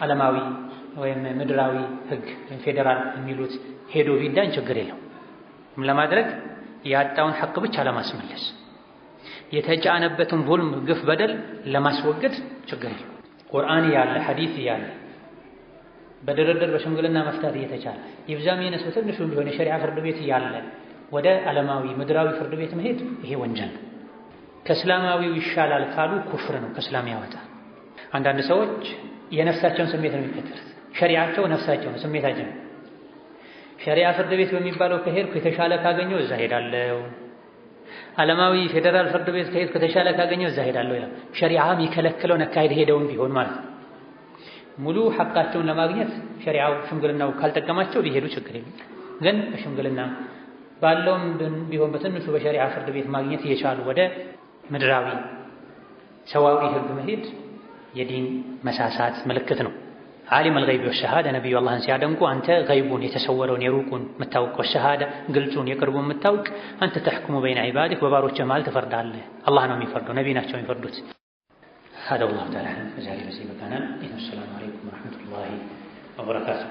ዓለማዊ ወይም ምድራዊ ህግ ፌደራል የሚሉት ሄዶ ቢዳን ችግር የለው። ለማድረግ ያጣውን ሐቅ ብቻ ለማስመለስ የተጫነበትን ظلم ግፍ በደል ለማስወገድ ችግር የለው። ቁርአን ያለ ሐዲስ ያለ በድርድር በሽምግልና መፍታት እየተቻለ ይብዛም የነሱ ትንሹ ቢሆን የሸሪዓ ፍርድ ቤት ያለ ወደ ዓለማዊ ምድራዊ ፍርድ ቤት መሄድ ይሄ ወንጀል ነው። ከእስላማዊው ይሻላል ካሉ ኩፍር ነው፣ ከእስላም ያወጣል። አንዳንድ ሰዎች የነፍሳቸውን ስሜት ነው የሚከተሉት። ሸሪዓቸው ነፍሳቸው ነው፣ ስሜታቸው ነው። ሸሪዓ ፍርድ ቤት በሚባለው ከሄድኩ የተሻለ ካገኘው እዛ ሄዳለሁ፣ ዓለማዊ ፌደራል ፍርድ ቤት ከሄድኩ የተሻለ ካገኘው እዛ ሄዳለሁ ይላል። ሸሪዓም የሚከለክለው አካሄድ ሄደውን ቢሆን ማለት ነው። ሙሉ ሐቃቸውን ለማግኘት ሸሪዓው ሽምግልናው ካልጠቀማቸው ቢሄዱ ችግር የለም። ግን በሽምግልና ባለውም ቢሆን በትንሹ በሸሪዓ ፍርድ ቤት ማግኘት እየቻሉ ወደ ምድራዊ ሰዋዊ ህግ መሄድ የዲን መሳሳት ምልክት ነው። ዓሊም አልገይብ ወሸሃዳ ነብዩ አላህን ሲያደንቁ አንተ ገይቡን የተሰወረውን የሩቁን የምታውቅ ወሸሃዳ ግልጹን የቅርቡን የምታውቅ አንተ ተሕኩሙ በይነ ዒባዲክ በባሮችህ መሃል ትፈርዳለህ። አላህ ነው የሚፈርደው፣ ነቢ ናቸው የሚፈርዱት። هذا والله تعالى أعلم. بزاري بسيبك أنا. السلام عليكم ورحمة الله وبركاته.